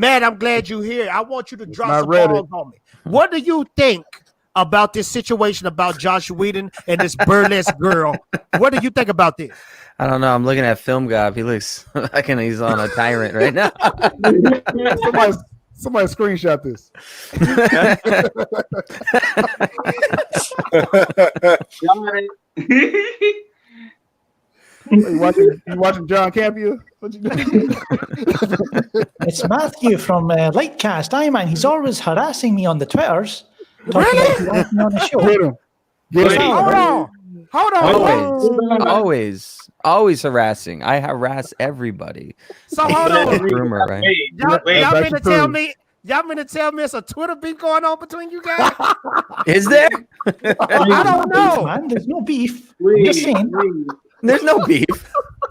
I'm glad you're here. I want you to drop not some ready. balls on me. What do you think about this situation about Joss Whedon and this burlesque girl? What do you think about this? I don't know. I'm looking at Film Gob. He looks like he's on a tyrant right now. Somebody screenshot this. You watching John Campia? What you doing? It's Matthew from Lightcast. Aye, man, he's always harassing me on the Twitters. Talking about he wants me on the show. Get him. Get him. Hold on. Always harassing. I harass everybody. So hold on. Rumor, right? Y'all That's mean to true. tell me? Y'all mean to tell me it's a Twitter beef going on between you guys? Is there? I don't know. Man, there's no beef. I'm just saying. There's no beef.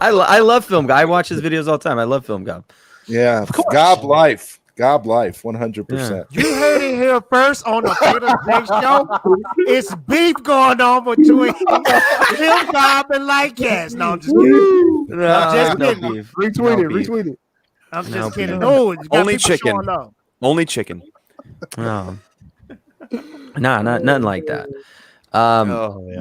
I love Film Gob. I watch his videos all the time. I love Film Gob. Yeah, Gob life, 100%. You heard it here first on the Peter J Show. It's beef going on between Film Gob and Lightcast. No, I'm just kidding. No, I'm just no kidding. beef. Retweet it. I'm No just kidding. beef. No, you got Only people chicken. showing up. Only chicken. No. Nah, nothing like that. Yeah.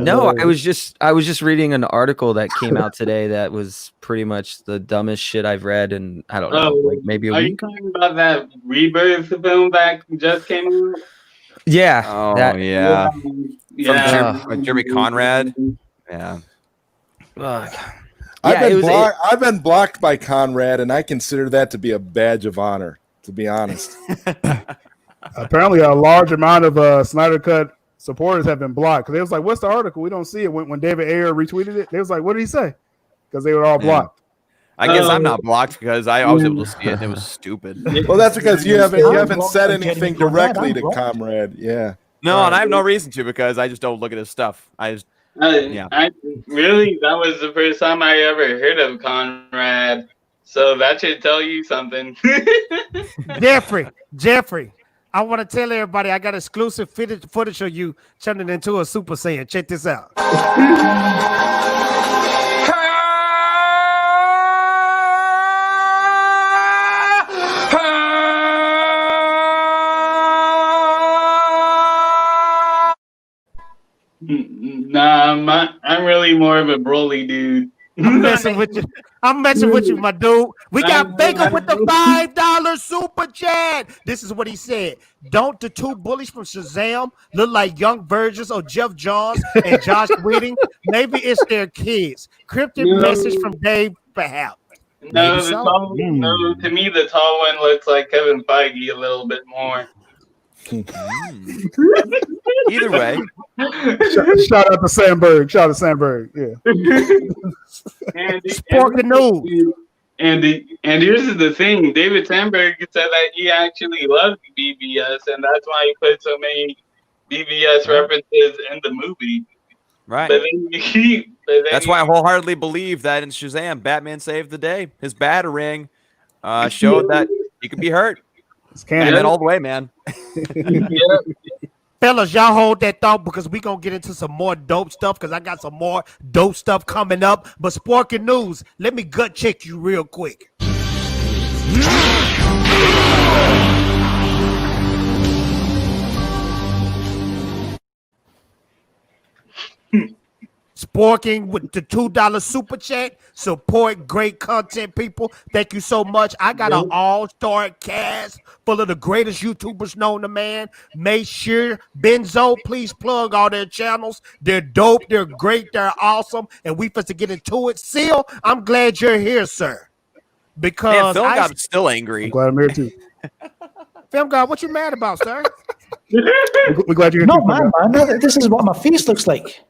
No, I was just reading an article that came out today that was pretty much the dumbest shit I've read in, I don't know, like maybe a Are you week. talking about that Rebirth film that just came out? Yeah. Oh that- yeah. Yeah. Jeremy Conrad. Yeah. Ugh. I've been blocked by Conrad, and I consider that to be a badge of honor, to be honest. Apparently, a large amount of Snyder Cut supporters have been blocked because they was like, "What's the article? We don't see it." When David Ayer retweeted it, they was like, "What did he say?" Because they were all blocked. I guess I'm not blocked because I was able to see it and it was stupid. Well, that's because you haven't said I'm anything getting directly to blocked. Conrad. Yeah. No, and I have no reason to because I just don't look at his stuff. Yeah. I really, that was the first time I ever heard of Conrad. So that should tell you something. Jeffrey, I want to tell everybody I got exclusive footage of you turning into a Super Saiyan. Check this out. Nah, I'm really more of a Broly dude. I'm messing with you. I'm messing with you, my dude. We got Baker with the $5 super chat. This is what he said. Don't the two bullies from Shazam look like young versions of Jeff Johns and Josh Whedon? Maybe it's their kids. Cryptic message from Dave, perhaps. No, Maybe so. no, to me the tall one looks like Kevin Feige a little bit more. Either way, Shout out to Sandberg. Shout out to Sandberg. Yeah. Spork the news. And here's the thing: David Sandberg said that he actually loved BBS, and that's why he put so many BBS references in the movie. right? But then That's why I wholeheartedly believe that in Shazam, Batman saved the day. His batarang showed that he could be hurt. And then all the way, man. Fellas, y'all hold that thought because we gonna get into some more dope stuff because I got some more dope stuff coming up. But Sporking News, let me gut check you real quick. Sporking with the $2 super chat. Support great content, people. Thank you so much. I got an all-star cast full of the greatest YouTubers known to man. Make sure, Benzo, please plug all their channels. They're dope, they're great, they're awesome, and we supposed to get into it. Seal, I'm glad you're here, sir. Because Man, Phil got still angry. I'm glad I'm here too. Film God, what you mad about, sir? We're glad you're here. No, too, man. This is what my face looks like.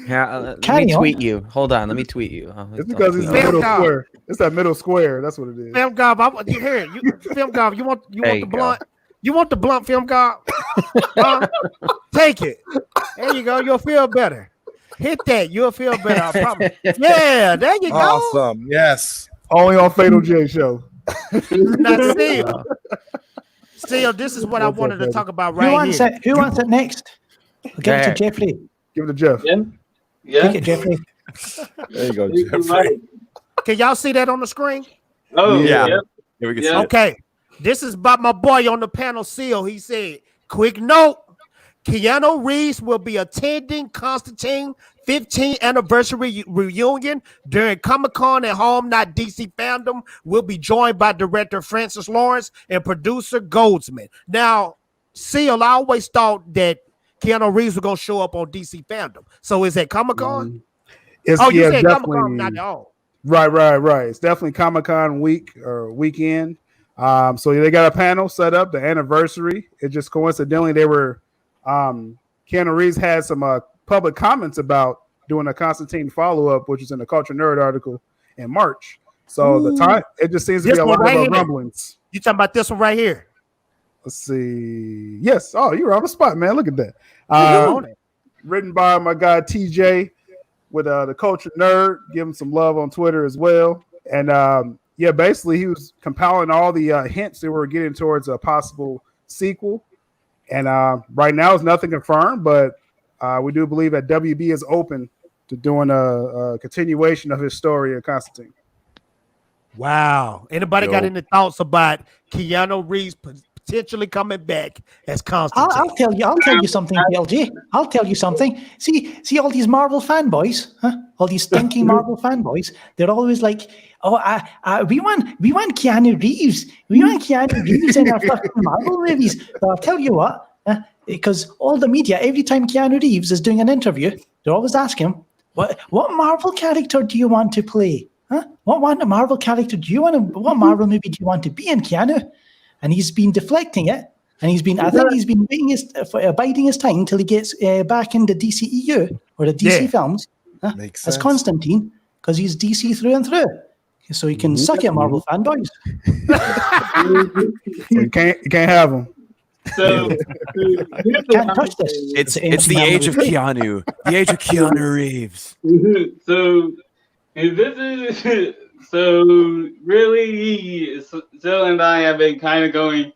Yeah, let Carry me on. tweet you. Hold on, let me tweet you. It's because he's in the Film middle God. square. It's that middle square. That's what it is. Film God, Film God, you want There the you go. blunt? You want the blunt, Film God? Huh? Take it. There you go. You'll feel better. Hit that. You'll feel better. I promise. Yeah, there you go. Awesome. Yes. Only on Fatal J show. Now, Seal, this is what I wanted to talk about Who right wants here. it? Who wants it next? I'll give it to There. Jeffrey. Give it to Jeff. Yeah. Take it, Jeffrey. There you go, Jeffrey. Can y'all see that on the screen? Oh Yeah. yeah. Here we can Yeah. see it. Okay. This is about my boy on the panel, Seal. He said, quick note, Keanu Reeves will be attending Constantine 15th anniversary reunion during Comic-Con at home, not DC fandom. Will be joined by director Francis Lawrence and producer Goldsman. Now, Seal, I always thought that Keanu Reeves was going to show up on DC fandom. So is that Comic-Con? It's, Oh, you yeah, said definitely. Comic-Con, not at all. Right. It's definitely Comic-Con week or weekend. So they got a panel set up, the anniversary. It just coincidentally they were Keanu Reeves had some public comments about doing a Constantine follow-up, which is in the Culture Nerd article in March. So the time it just seems to This be a one lot right of here. rumblings. You talking about this one right here? Let's see. Yes. Oh, you're on the spot, man. Look at that. You on it. Written by my guy TJ with the Culture Nerd. Give him some love on Twitter as well. And yeah, basically he was compiling all the hints that we're getting towards a possible sequel. And right now it's nothing confirmed, but we do believe that WB is open to doing a continuation of his story of Constantine. Wow. Anybody got any thoughts about Keanu Reeves potentially coming back as Constantine? I'll tell you something, PLG. I'll tell you something. See all these Marvel fanboys, huh? All these stinking Marvel fanboys. They're always like, "Oh, we want Keanu Reeves. We want Keanu Reeves in our fucking Marvel movies." But I'll tell you what, because all the media, every time Keanu Reeves is doing an interview, they're always asking him, "What Marvel character do you want to play? Huh? What Marvel character do you want to? What Marvel movie do you want to be in, Keanu?" And he's been deflecting it, and I think he's been biding his time until he gets back into DCEU or the DC films Makes as sense. Constantine, because he's DC through and through, so he can suck at Marvel fanboys. You can't have him. So Can't touch this. It's the age of Keanu. The age of Keanu Reeves. So this is so really Zil and I have been kind of going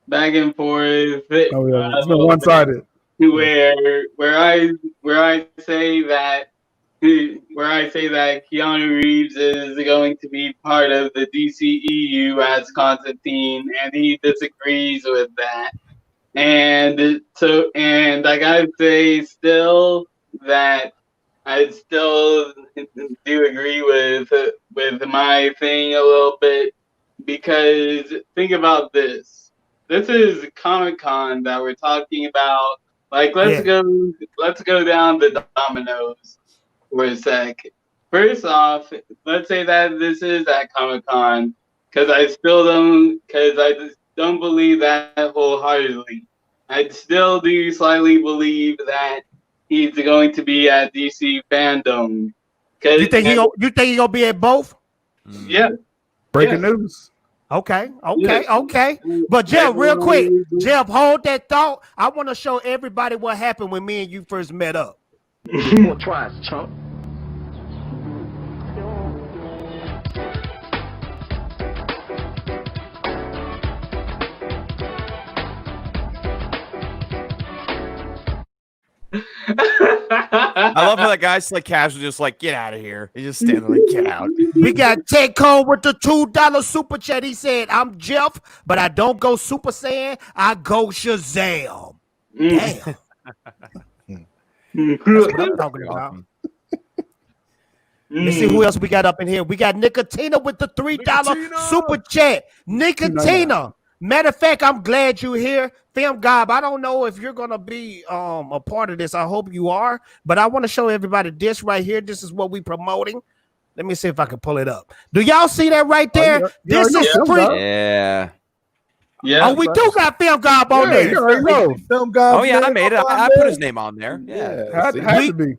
back and forth. Oh yeah, it's been one-sided. Where I say that Keanu Reeves is going to be part of the DCEU as Constantine, and he disagrees with that. And I gotta say still that I still do agree with my thing a little bit, because think about this. This is Comic-Con that we're talking about. Like, let's go down the dominoes for a sec. First off, let's say that this is at Comic-Con, because I just don't believe that wholeheartedly. I still do slightly believe that he's going to be at DC Fandom. You think he gonna be at both? Yeah. Breaking news. Okay. Yeah. But Jeff, real quick, Jeff, hold that thought. I want to show everybody what happened when me and you first met up. Twice, chump. I love how that guy's like casually just like, get out of here. He just standing like, get out. We got Ted Cole with the $2 super chat. He said, I'm Jeff, but I don't go Super Saiyan. I go Shazam. Damn. That's what I'm talking about. Let's see who else we got up in here. We got Nicotina with the $3 super chat. Nicotina. Matter of fact, I'm glad you're here. Film Gob, I don't know if you're going to be a part of this. I hope you are. But I want to show everybody this right here. This is what we promoting. Let me see if I can pull it up. Do y'all see that right there? This is free. Yeah. Yeah. Oh, we do got Film Gob on there. You already know. Film guy. Oh, yeah, I made it. I put his name on there. Yeah. Had to be.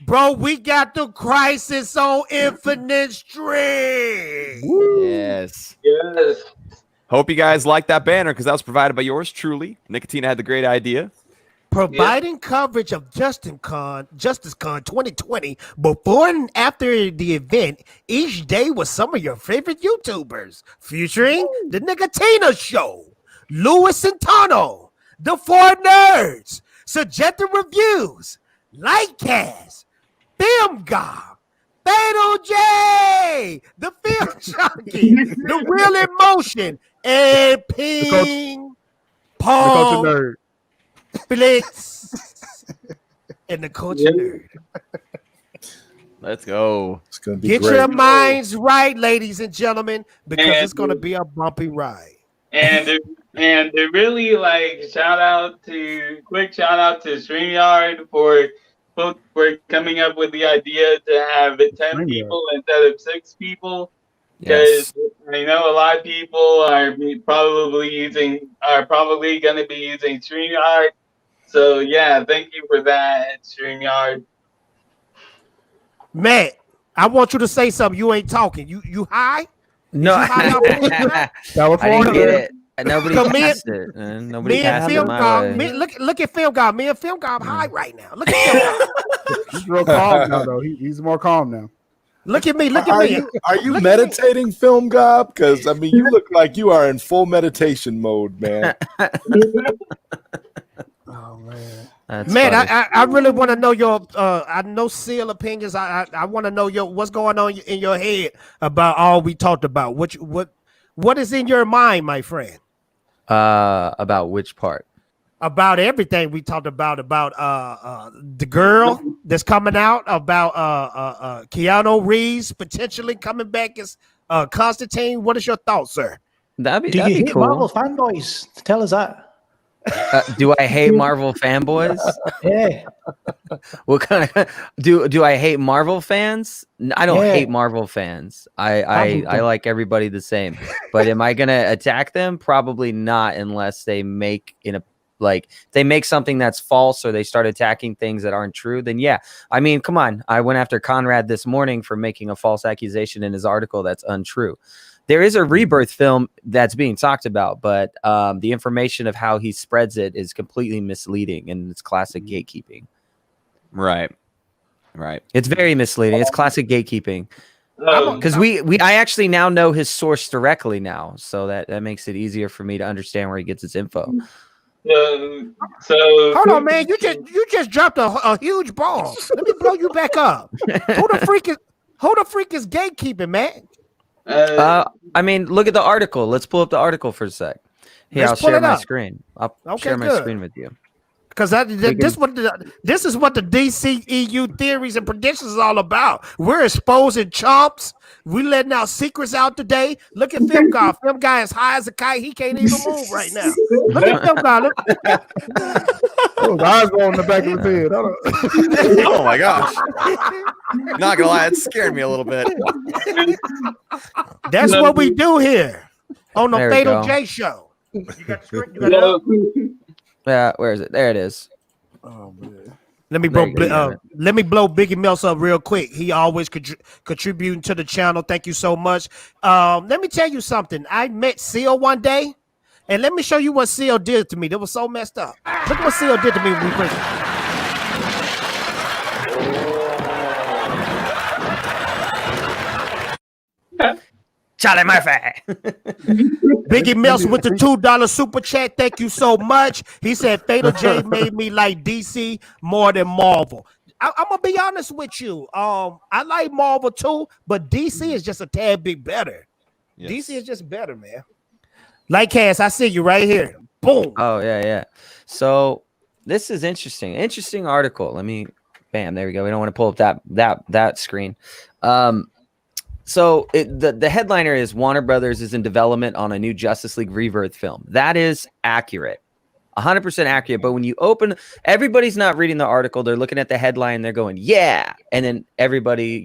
Bro, we got the Crisis on Infinite stream. Yes. Yes. Hope you guys like that banner because that was provided by yours truly. Nicotina had the great idea. Providing coverage of JusticeCon 2020 before and after the event each day with some of your favorite YouTubers, featuring the Nicotina Show, Louis Santano, the Four Nerds, Subjective Reviews, Lightcast, Film Gob, Fatal J, the Film Junkie, the Real Emotion, and Ping Pong. Blitz and the Culture Nerd. Let's go. It's gonna be Get great. your minds right, ladies and gentlemen, because it's going to be a bumpy ride. And they really quick shout out to StreamYard for coming up with the idea to have 10 people instead of 6 people. Because I know a lot of people are probably going to be using StreamYard. So yeah, thank you for that, StreamYard. Matt, I want you to say something. You ain't talking. You high? No, I didn't get it. Nobody passed it. Nobody passed it my way. Look at Film Gob. Me and Film Gob high right now. Look at Film Gob. He's real calm now, though. He's more calm now. Look at me. Look at me. Are you meditating, Film Gob? Because I mean, you look like you are in full meditation mode, man. Oh man. That's Man, funny. I really want to know your I know seal opinions. I want to know what's going on in your head about all we talked about. What is in your mind, my friend? About which part? About everything we talked about the girl that's coming out, about Keanu Reeves potentially coming back as Constantine. What is your thoughts, sir? That'd Do you be hate cool. Marvel fanboys? Tell us that. Do I hate Marvel fanboys? Yeah. What kind of do I hate Marvel fans? I don't Yeah. hate Marvel fans. I like everybody the same. But am I gonna attack them? Probably not, unless they make they make something that's false or they start attacking things that aren't true. Then yeah, I mean, come on. I went after Conrad this morning for making a false accusation in his article that's untrue. There is a Rebirth film that's being talked about, but the information of how he spreads it is completely misleading, and it's classic gatekeeping. Right. It's very misleading. It's classic gatekeeping. Because I actually now know his source directly now, so that makes it easier for me to understand where he gets his info. So Hold on, man. You just dropped a huge bomb. Let me blow you back up. Who the freak is gatekeeping, man? I mean, look at the article. Let's pull up the article for a sec. Here, Let's I'll pull share it my up. screen. I'll Okay, share my good. screen with you. Because this is what the DCEU theories and predictions is all about. We're exposing chumps. We letting out secrets out today. Look at Film Guy. Film Guy is high as a kite. He can't even move right now. Look at Film Guy. Look. Oh, the eyes going in the back of his head. Hold on. Oh my gosh. Not gonna lie, it scared me a little bit. That's what we do here on the There we Fatal go. J Show. You got the script? You got it up? Yeah, where is it? There it is. Oh man. Let me There blow, you go, got it. let me blow Biggie Mills up real quick. He always contributing to the channel. Thank you so much. Let me tell you something. I met Seal one day, and let me show you what Seal did to me. That was so messed up. Look what Seal did to me when we first. Charlie Murphy. Biggie Mills with the $2 super chat. Thank you so much. He said Fatal J made me like DC more than Marvel. I'm gonna be honest with you. I like Marvel too, but DC is just a tad bit better. Yes. DC is just better, man. Like Cass, I see you right here. Boom. Oh yeah. So this is interesting. Interesting article. Let me. Bam. There we go. We don't want to pull up that screen. So the headliner is Warner Brothers is in development on a new Justice League Rebirth film. That is accurate. 100% accurate. But when you open, everybody's not reading the article. They're looking at the headline. They're going, yeah. And then everybody,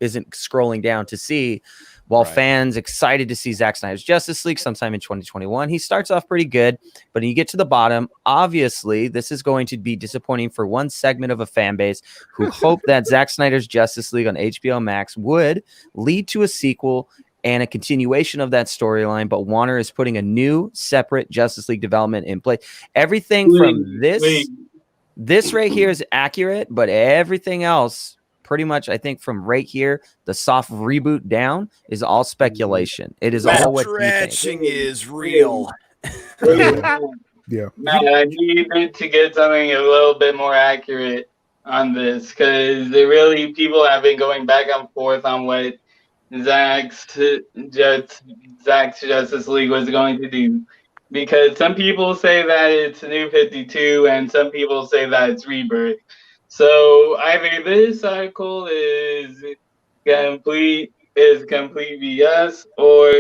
isn't scrolling down to see. While fans excited to see Zack Snyder's Justice League sometime in 2021, he starts off pretty good. But when you get to the bottom, obviously, this is going to be disappointing for one segment of a fan base who hope that Zack Snyder's Justice League on HBO Max would lead to a sequel and a continuation of that storyline, but Warner is putting a new separate Justice League development in place. Everything from this right here is accurate, but everything else, pretty much, I think from right here, the soft reboot down is all speculation. It is all what you think. Stretching is real. Yeah. I need to get something a little bit more accurate on this because people have been going back and forth on what Zack's Justice League was going to do. Because some people say that it's New 52 and some people say that it's Rebirth. So either this article is complete BS or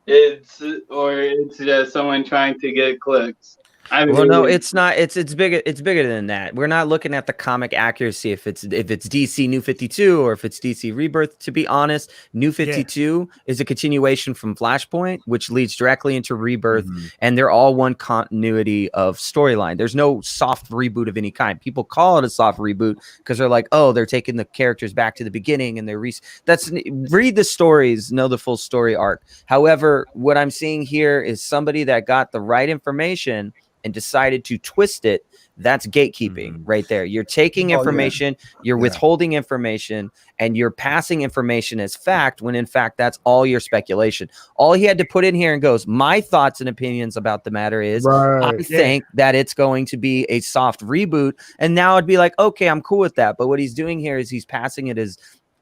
it's just someone trying to get clicks. Well, no, it's not. It's bigger. It's bigger than that. We're not looking at the comic accuracy if it's DC New 52 or if it's DC Rebirth. To be honest, New 52 is a continuation from Flashpoint, which leads directly into Rebirth, and they're all one continuity of storyline. There's no soft reboot of any kind. People call it a soft reboot because they're like, oh, they're taking the characters back to the beginning and they're read the stories, know the full story arc. However, what I'm seeing here is somebody that got the right information and decided to twist it. That's gatekeeping right there. You're taking information, you're withholding information, and you're passing information as fact when in fact that's all your speculation. All he had to put in here and goes, my thoughts and opinions about the matter is I think that it's going to be a soft reboot. And now it'd be like, okay, I'm cool with that. But what he's doing here is he's passing it as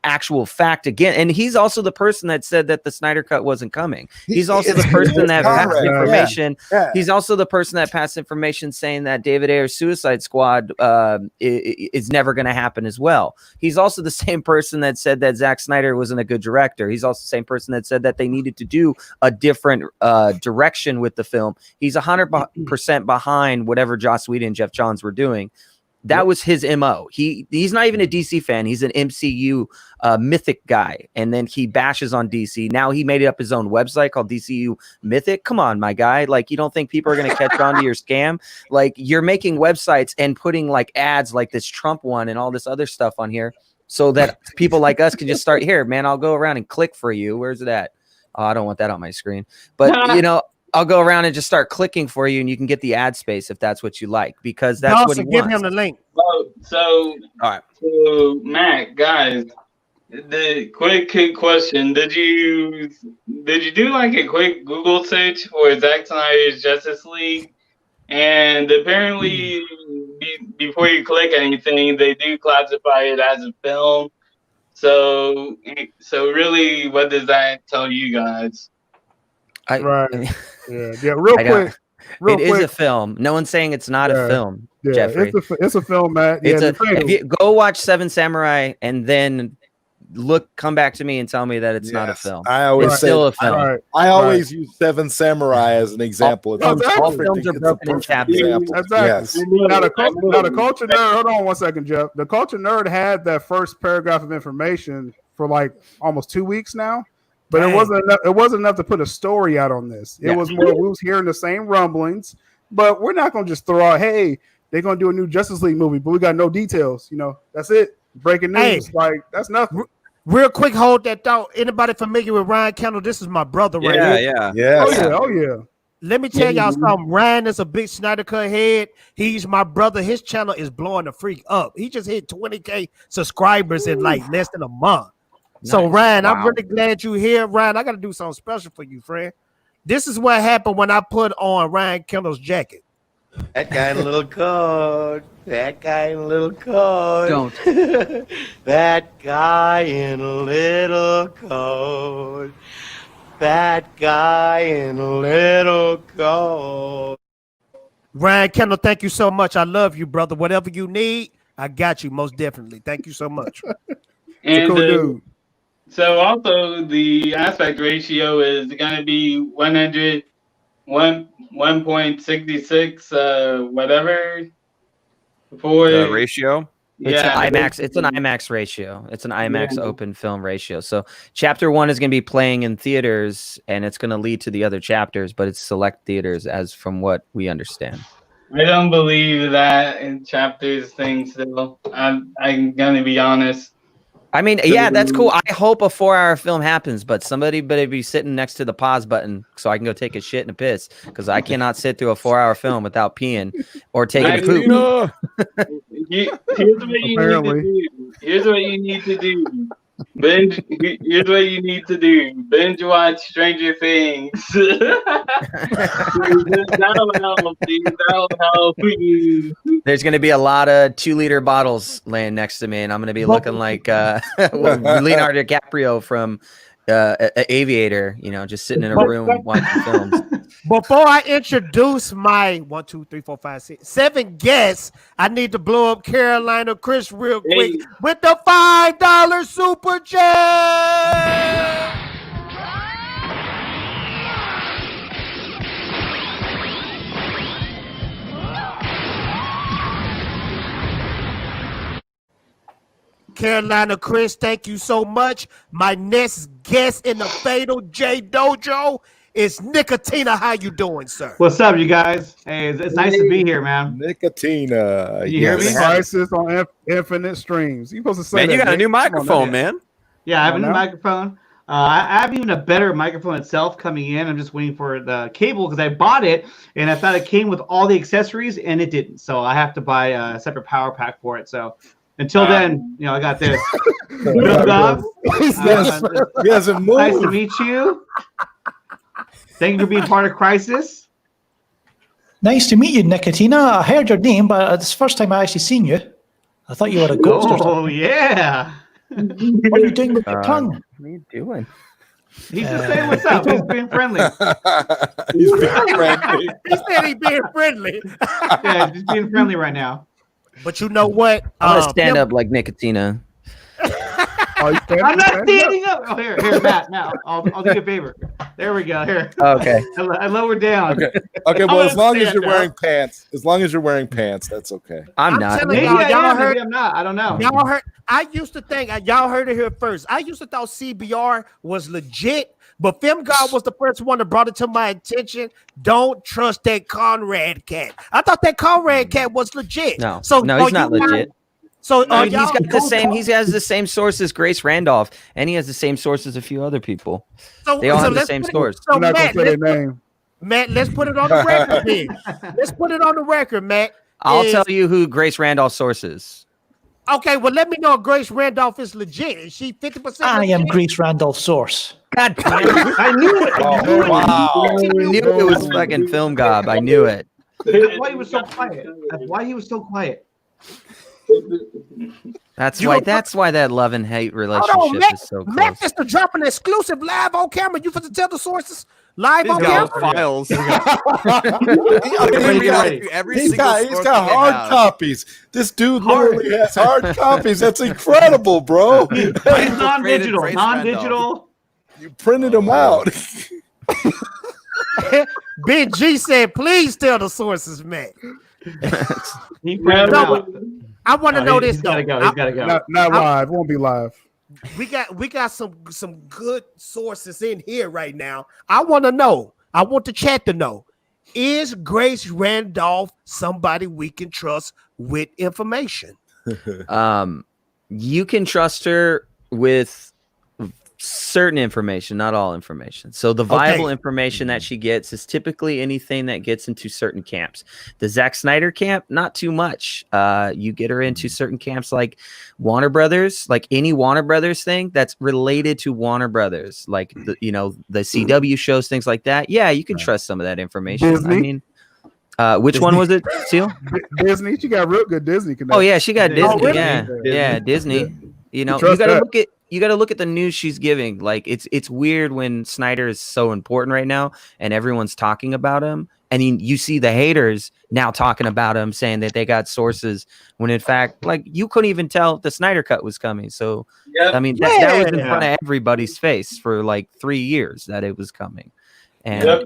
actual fact again. And he's also the person that said that the Snyder Cut wasn't coming. He's also the person that passed information. He's also the person that passed information saying that David Ayer's Suicide Squad is never going to happen as well. He's also the same person that said that Zack Snyder wasn't a good director. He's also the same person that said that they needed to do a different direction with the film. He's 100% behind whatever Joss Whedon and Jeff Johns were doing. That was his MO. He's not even a DC fan. He's an MCU Mythic guy. And then he bashes on DC. Now he made up his own website called DCEU Mythic. Come on, my guy. Like, you don't think people are going to catch on to your scam? Like, you're making websites and putting like ads like this Trump one and all this other stuff on here so that people like us can just start here, man. I'll go around and click for you. Where's it at? Oh, I don't want that on my screen. But, I'll go around and just start clicking for you, and you can get the ad space if that's what you like, because that's what he wants. Give him the link. So, all right. So, Matt, guys, the quick question: Did you do like a quick Google search for Zack Snyder's Justice League? And apparently, before you click anything, they do classify it as a film. So really, what does that tell you guys? Real quick. Real It is quick. a film. No one's saying it's not a film, Yeah, Jeffrey. it's a film, Matt. Yeah, If you go watch Seven Samurai and then come back to me and tell me that it's not a film. I always It's say, still a film. I always use Seven Samurai as an example. It's All perfect. films are It's a broken in perfect chapters. example. Exactly. Yes. Now the culture nerd. Hold on 1 second, Jeff. The culture nerd had that first paragraph of information for like almost 2 weeks now, but it wasn't enough. It wasn't enough to put a story out on this. It was more. We was hearing the same rumblings, but we're not going to just throw out, "Hey, they're going to do a new Justice League movie," but we got no details. You know, that's it. Breaking news. Like that's nothing. Real quick, hold that thought. Anybody familiar with Ryan Kendall? This is my brother right here. Oh yeah. Let me tell y'all something. Ryan is a big Snyder Cut head. He's my brother. His channel is blowing the freak up. He just hit 20K subscribers in like less than a month. So Ryan, I'm really glad you're here. Ryan, I got to do something special for you, friend. This is what happened when I put on Ryan Kendall's jacket. That guy in a little coat. That guy in a little coat. Don't. That guy in a little coat. That guy in a little coat. Ryan Kendall, thank you so much. I love you, brother. Whatever you need, I got you most definitely. Thank you so much. And cool dude. So also the aspect ratio is going to be 1.66 whatever for The ratio. It's an IMAX. It's an IMAX ratio. It's an IMAX open film ratio. So chapter 1 is going to be playing in theaters, and it's going to lead to the other chapters, but it's select theaters, as from what we understand. I don't believe that in chapters thing still. I'm gonna be honest. I mean, yeah, that's cool. I hope a 4-hour film happens, but somebody better be sitting next to the pause button so I can go take a shit and a piss, because I cannot sit through a 4-hour film without peeing or taking a poop. Here's what you need to do. Here's what you need to do. Binge. Here's what you need to do. Binge watch Stranger Things. That'll help, dude. That'll help you. There's going to be a lot of 2-liter bottles laying next to me, and I'm going to be looking like Leonardo DiCaprio from Aviator, you know, just sitting in a room watching films. Before I introduce my 1, 2, 3, 4, 5, 6, 7 guests, I need to blow up Carolina Chris real quick with the $5 super chat. Carolina Chris, thank you so much. My next guest in the Fatal J Dojo is Nicotina. How you doing, sir? What's up, you guys? Hey, it's nice to be here, man. Nicotina. You hear me? Crisis on Infinite Streams. You supposed to say Man, that, you got a Nick. new microphone, man. Yeah, I have a new microphone. I have even a better microphone itself coming in. I'm just waiting for the cable because I bought it and I thought it came with all the accessories and it didn't. So I have to buy a separate power pack for it. So until then, you know, I got this. He hasn't moved. Nice to meet you. Thank you for being part of Crisis. Nice to meet you, Nicotina. I heard your name, but it's the first time I actually seen you. I thought you were a ghost or something. Oh, yeah. What are you doing with your tongue? What are you doing? He's just saying what's up. He's being friendly. He's being friendly. He said he's being friendly. Yeah, he's being friendly right now. But you know what? I'm going to stand up like Nicotina. I'm I'm not standing up. Oh, here, Matt. I'll do you a favor. There we go. Here. Okay. I lowered down. Okay. Well, as long as you're wearing pants, that's okay. I'm not. telling Maybe y'all, I y'all am, heard. maybe I'm not. I don't know. Y'all heard. I used to think y'all heard it here first. I used to thought CBR was legit, but Film God was the first one that brought it to my attention. Don't trust that Conrad cat. I thought that Conrad cat was legit. No, so no, he's not legit. So He's got the same. He has the same source as Grace Randolph, and he has the same source as a few other people. They all have the same source. So I'm not going to say their name. Matt, let's put it on the record. Then. Let's put it on the record, Matt. I'll tell you who Grace Randolph's source is. Okay, well, let me know if Grace Randolph is legit. Is she 50%? I am Grace Randolph's source. God damn it. I knew it. I knew it was fucking Film Gob. I knew it. That's why he was so quiet. That's You why. gonna- That's why that love and hate Hold relationship on, Matt. is so close. Matt is to drop an exclusive live on camera. You supposed to tell the sources live He's on got camera. files. Ready. Every He's single got source hard we have. copies. This dude Hard. literally has hard copies. That's incredible, bro. It's Traded non-digital. Trace Non-digital. You printed them out. Big G said, please tell the sources, Matt. He printed them out. I want to know this He's though. gotta go. He's gotta go. Not live. Won't be live. We got some good sources in here right now. I want to know. I want the chat to know. Is Grace Randolph somebody we can trust with information? You can trust her with certain information, not all information. So the viable information that she gets is typically anything that gets into certain camps. The Zack Snyder camp, not too much. You get her into certain camps like Warner Brothers, like any Warner Brothers thing that's related to Warner Brothers, like the CW shows, things like that. Yeah, you can trust some of that information. Disney? I mean, which one was it, Seal? Disney. She got real good Disney connection. Oh yeah, she got Disney. really? Yeah, Disney. You know, you trust gotta that. look at the news she's giving. Like it's weird when Snyder is so important right now and everyone's talking about him, and you see the haters now talking about him, saying that they got sources when in fact, like, you couldn't even tell the Snyder Cut was coming. So I mean, that was in front of everybody's face for like 3 years that it was coming, and.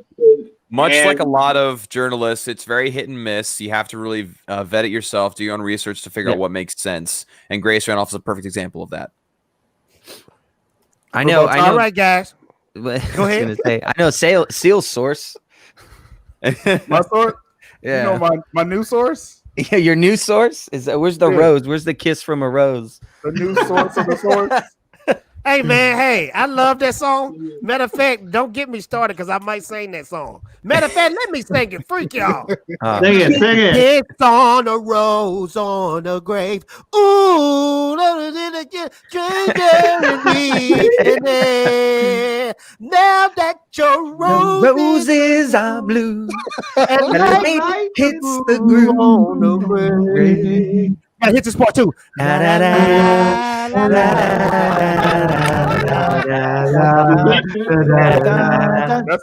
Much like a lot of journalists, it's very hit and miss. You have to really vet it yourself, do your own research to figure out what makes sense. And Grace Randolph is a perfect example of that. I know. All right, guys. Go ahead. I know Seal's source. My source? Yeah. You know my new source? Yeah, your new source? Is that where's the rose? Where's the kiss from a rose? The new source of the source? Hey man, hey, I love that song. Matter of fact, don't get me started because I might sing that song. Matter of fact, let me sing it. Freak y'all. Sing it. It's on a rose on a grave. Ooh, now that your Roses are blue and and the rain hits the groove on the grave. Gotta hit this part too. That's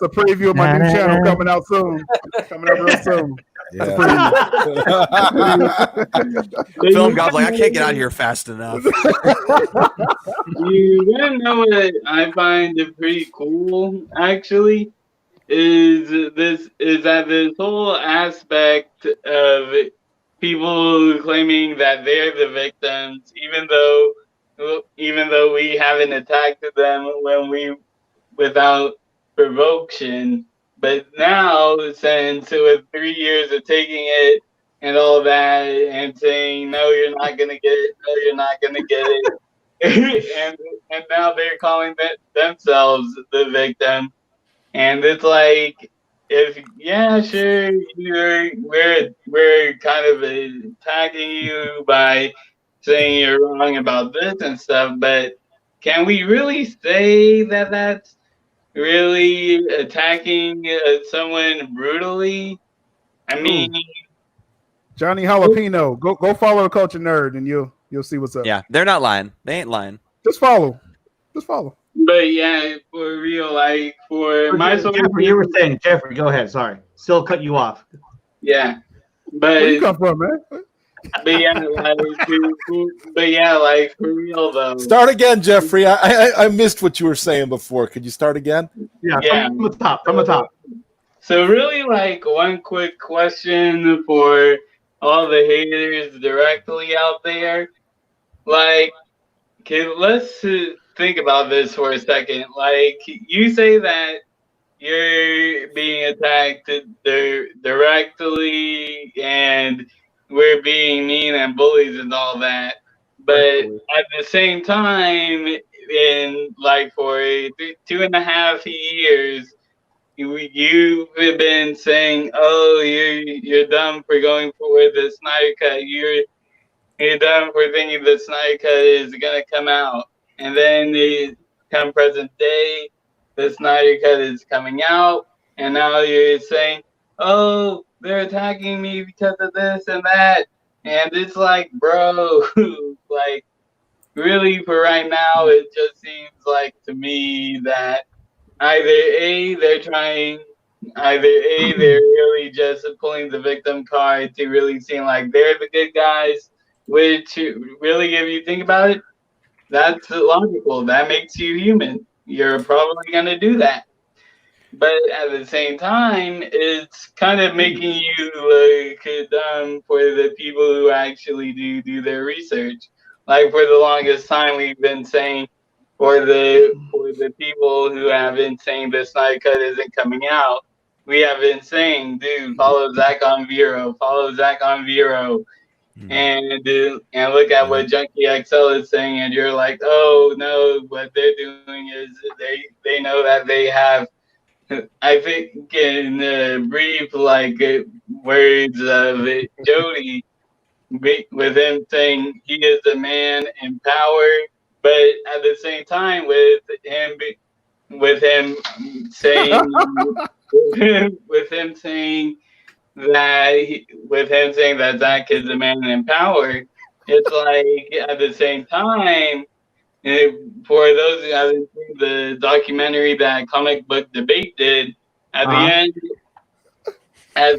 a preview of my new channel coming out soon. Coming out real soon. Film God's like, I can't get out of here fast enough. You wanna know what I find pretty cool, actually, is that this whole aspect of people claiming that they're the victims, even though we haven't attacked them without provocation. But now, since with 3 years of taking it and all that, and saying no, you're not gonna get it, no, you're not gonna get it, and now they're calling themselves the victim, and it's like, sure, we're kind of attacking you by saying you're wrong about this and stuff, but can we really say that that's really attacking someone brutally? I mean, Johnny Jalapeno, go follow the Culture Nerd, and you'll see what's up. Yeah, they're not lying. They ain't lying. Just follow. but yeah, for real, like for my source, Jeffrey, you were saying, Jeffrey, go ahead. Sorry, still cut you off. yeah, Where you but come from, man? like for real though. Start again, Jeffrey. I missed what you were saying before. Could you start again? Yeah, from the top. So really, like, one quick question for all the haters directly out there. Like, let's think about this for a second. Like, you say that you're being attacked directly and we're being mean and bullies and all that. But at the same time, in like for 2.5 years, you've been saying, "Oh, you're dumb for going for the Snyder Cut. You're dumb for thinking the Snyder Cut is gonna come out." And then come present day, the Snyder Cut is coming out, and now you're saying, "Oh, they're attacking me because of this and that," And it's like, bro, like, really, for right now, it just seems like to me that they're really just pulling the victim card to really seem like they're the good guys, which really, if you think about it, that's logical. That makes you human. You're probably going to do that. But at the same time, it's kind of making you look dumb for the people who actually do their research. Like for the longest time, we've been saying, for the people who have been saying the Snyder Cut isn't coming out, we have been saying, dude, follow Zach on Vero, follow Zach on Vero. And look at what Junkie XL is saying, and you're like, oh no, what they're doing is they know that they have. I think in brief, like words of Jody, with him saying he is a man in power, but at the same time with him saying that Zach is a man in power, it's like at the same time. For those who haven't seen the documentary that Comic Book Debate did, at the end, they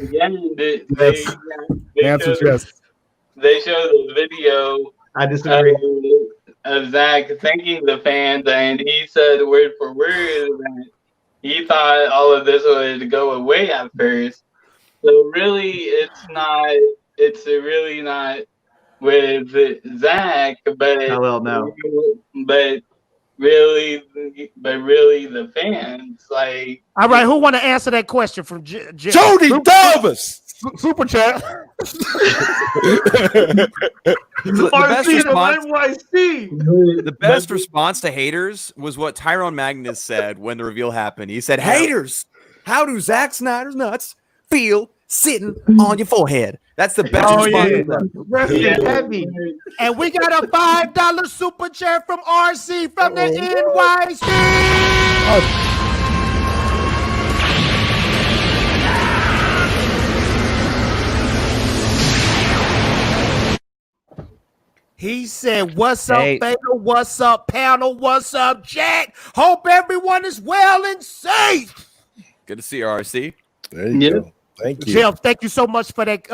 show the video. I disagree. Of Zach thanking the fans, and he said word for word that he thought all of this would go away at first. So really, it's really not with Zach, but but really the fans. Like, all right, who want to answer that question from Jody Davis? Super chat. The best response to haters was what Tyrone Magnus said when the reveal happened. He said, "Haters, how do Zack Snyder's nuts feel sitting on your forehead?" That's the best response. Heavy. And we got a $5 super chat from RC from the NYC. He said, "What's up, Fatal? What's up, panel? What's up, Jack? Hope everyone is well and safe." Good to see you, RC. There you go. Thank you, Jeff. Thank you so much for that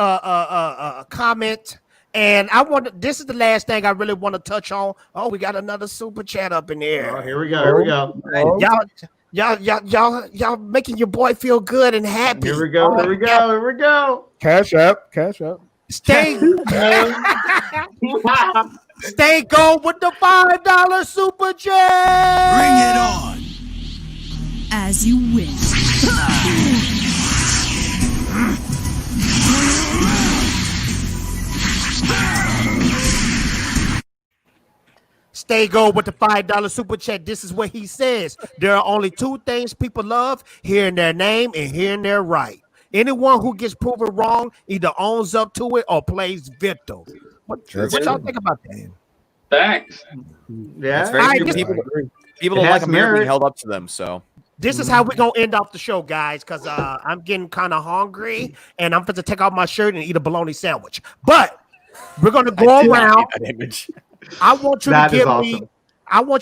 comment. And this is the last thing I really want to touch on. Oh, we got another super chat up in here. Oh, here we go. Y'all making your boy feel good and happy. Here we go. Cash app. Stay gold with the $5 super chat. Bring it on. As you wish. Stay gold with the $5 super chat. This is what he says. There are only two things people love: hearing their name and hearing their right. Anyone who gets proven wrong either owns up to it or plays victim. What y'all think about that? Thanks. Yeah. People don't like America being held up to them. So this is how we're gonna end off the show, guys, because I'm getting kind of hungry and I'm going to take off my shirt and eat a bologna sandwich. But we're gonna go around. I want you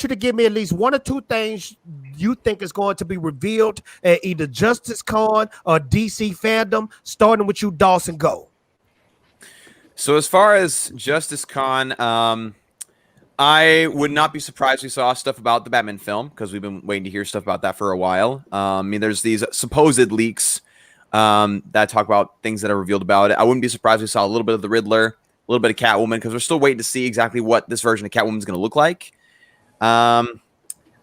to give me at least one or two things you think is going to be revealed at either Justice Con or DC fandom, starting with you, Dawson. Go. So as far as Justice Con, I would not be surprised we saw stuff about the Batman film, because we've been waiting to hear stuff about that for a while. I mean, there's these supposed leaks that talk about things that are revealed about it. I wouldn't be surprised if we saw a little bit of the Riddler, a little bit of Catwoman, because we're still waiting to see exactly what this version of Catwoman is going to look like.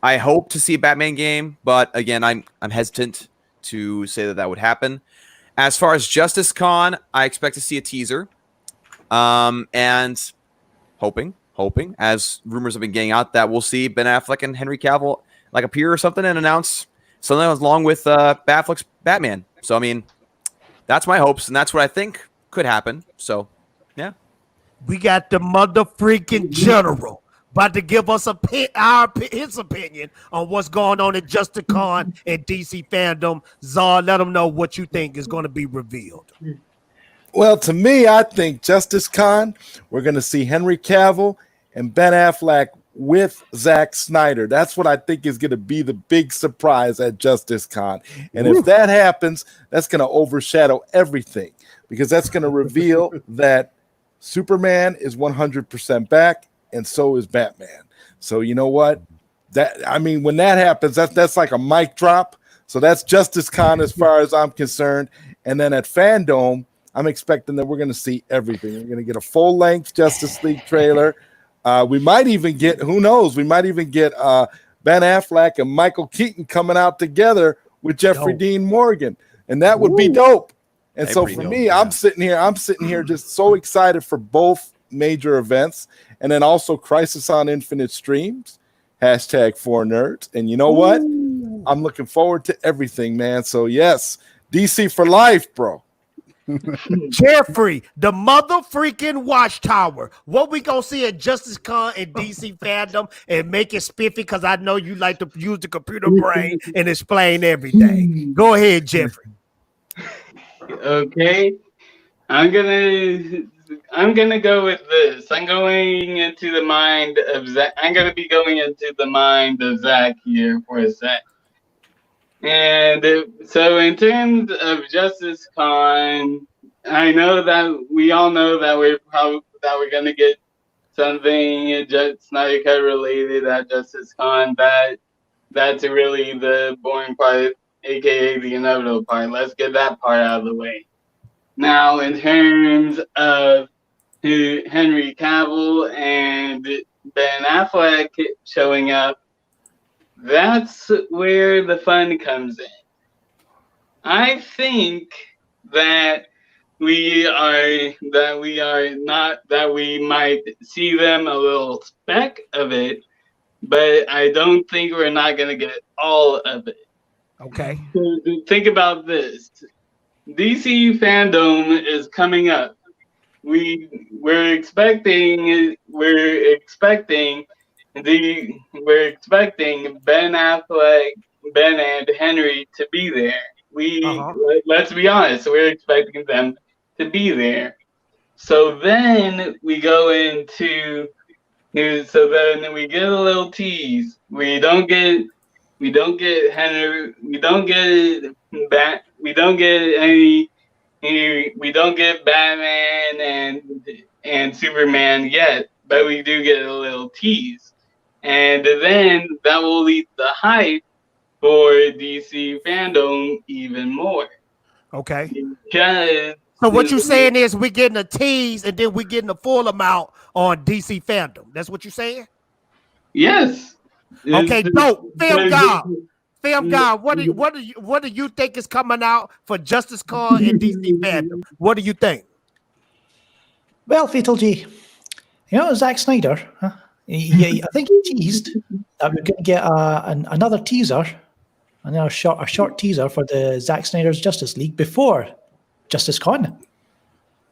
I hope to see a Batman game, but again, I'm hesitant to say that would happen. As far as Justice Con, I expect to see a teaser, and hoping, as rumors have been getting out, that we'll see Ben Affleck and Henry Cavill like appear or something and announce something along with Affleck's Batman. So I mean, that's my hopes, and that's what I think could happen. So yeah, we got the mother freaking general about to give us his opinion on what's going on at Justice Con and DC fandom. Zard, let them know what you think is going to be revealed. Well, to me, I think Justice Con, we're going to see Henry Cavill and Ben Affleck with Zack Snyder. That's what I think is going to be the big surprise at Justice Con. And if that happens, that's going to overshadow everything, because that's going to reveal that Superman is 100% back, and so is Batman. So you know what? When that happens, that's like a mic drop. So that's Justice Con as far as I'm concerned. And then at Fandom, I'm expecting that we're going to see everything. We're going to get a full-length Justice League trailer. We might even get, who knows, Ben Affleck and Michael Keaton coming out together with Jeffrey Dean Morgan. And that would be dope. And so for me, yeah. I'm sitting here just so excited for both major events. And then also Crisis on Infinite Streams, #4nerds. And you know what? I'm looking forward to everything, man. So yes, DC for life, bro. Jeffrey, the mother freaking watchtower. What we gonna see at Justice Con and DC Fandom, and make it spiffy, because I know you like to use the computer brain and explain everything. Go ahead, Jeffrey. Okay, I'm gonna go with this. I'm going into the mind of Zack. I'm gonna be going into the mind of Zack here for a sec. And so in terms of Justice Con, I know that we all know that we're gonna get something Snyder Cut related at Justice Con. That's really the boring part, aka the inevitable part. Let's get that part out of the way. Now, in terms of Henry Cavill and Ben Affleck showing up, that's where the fun comes in. I think that we might see them a little speck of it, but I don't think we're not gonna get all of it. Okay. Think about this. DCEU Fandom is coming up. We're expecting Ben Affleck, Ben and Henry to be there. Let's be honest, we're expecting them to be there. So then we go into, so then we get a little tease. We don't get Henry, we don't get Batman and Superman yet, but we do get a little tease. And then that will lead the hype for DC Fandom even more. Okay. Because so what you saying is we're getting a tease and then we're getting a full amount on DC Fandom. That's what you're saying? Yes. Okay, dope. Film God, what do you think is coming out for Justice Con and DC Fandom? What do you think? Well, Fatal G, Zack Snyder, I think he teased that we're going to get another teaser, a short teaser for the Zack Snyder's Justice League before Justice Con.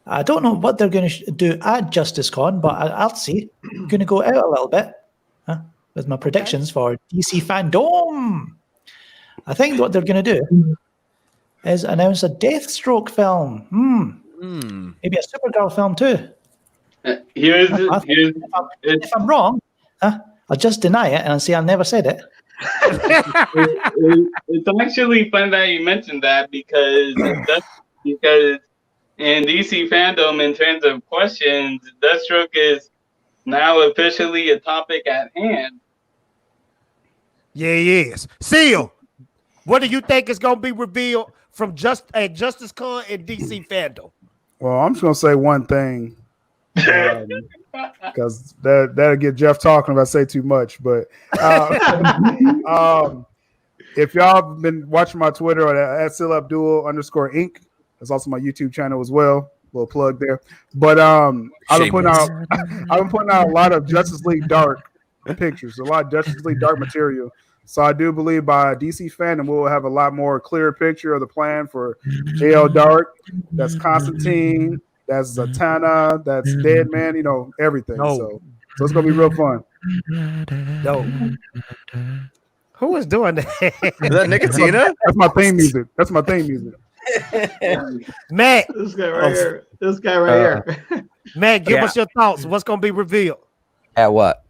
I don't know what they're going to do at Justice Con, but I'll see. I'm going to go out a little bit with my predictions for DC Fandom. I think what they're going to do is announce a Deathstroke film. Maybe a Supergirl film too. If I'm wrong, I'll just deny it and I'll say I never said it. It's actually fun that you mentioned that because in DC Fandom, in terms of questions, Deathstroke is now officially a topic at hand. Yeah, he is. Seal, what do you think is going to be revealed from Justice Con and DC Fandom? Well, I'm just going to say one thing because that'll get Jeff talking if I say too much. But if y'all have been watching my Twitter at @SillAbdul_Inc., that's also my YouTube channel as well. Little plug there. But I've been putting out a lot of Justice League Dark pictures, a lot of Justice League Dark material. So I do believe by DC Fandom we'll have a lot more clear picture of the plan for JL Dark. That's Constantine. That's Zatanna. That's Deadman. Everything. So it's gonna be real fun. Who is doing that? Is that Nicotina? That's my theme music. Matt, This guy right here. This guy right here. Matt, give us your thoughts. What's gonna be revealed? At what?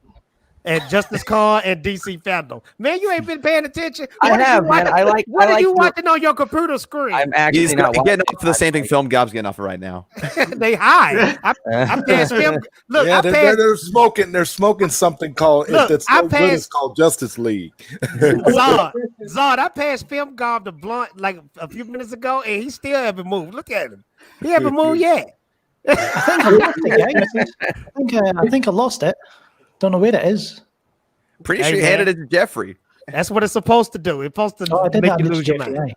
And Justice Con and DC Fandom. Man, you ain't been paying attention. I have, man. What are you watching on your computer screen? I'm actually He's not getting off the same thing Film Gob's getting off of right now. They high. I'm past film. Look, yeah, I passed, they're smoking. They're smoking something called. Look, It's I so good, it's passed- called Justice League. Zod, I passed Film Gob the blunt like a few minutes ago, and he still haven't moved. Look at him. He haven't moved yet. I think I lost it, guys. I think I lost it. Don't know where it is. Pretty Hey, sure you man. handed it to Jeffrey. That's what it's supposed to do. It's supposed to Oh, I did make that you with lose your Jeffrey, mind. aye.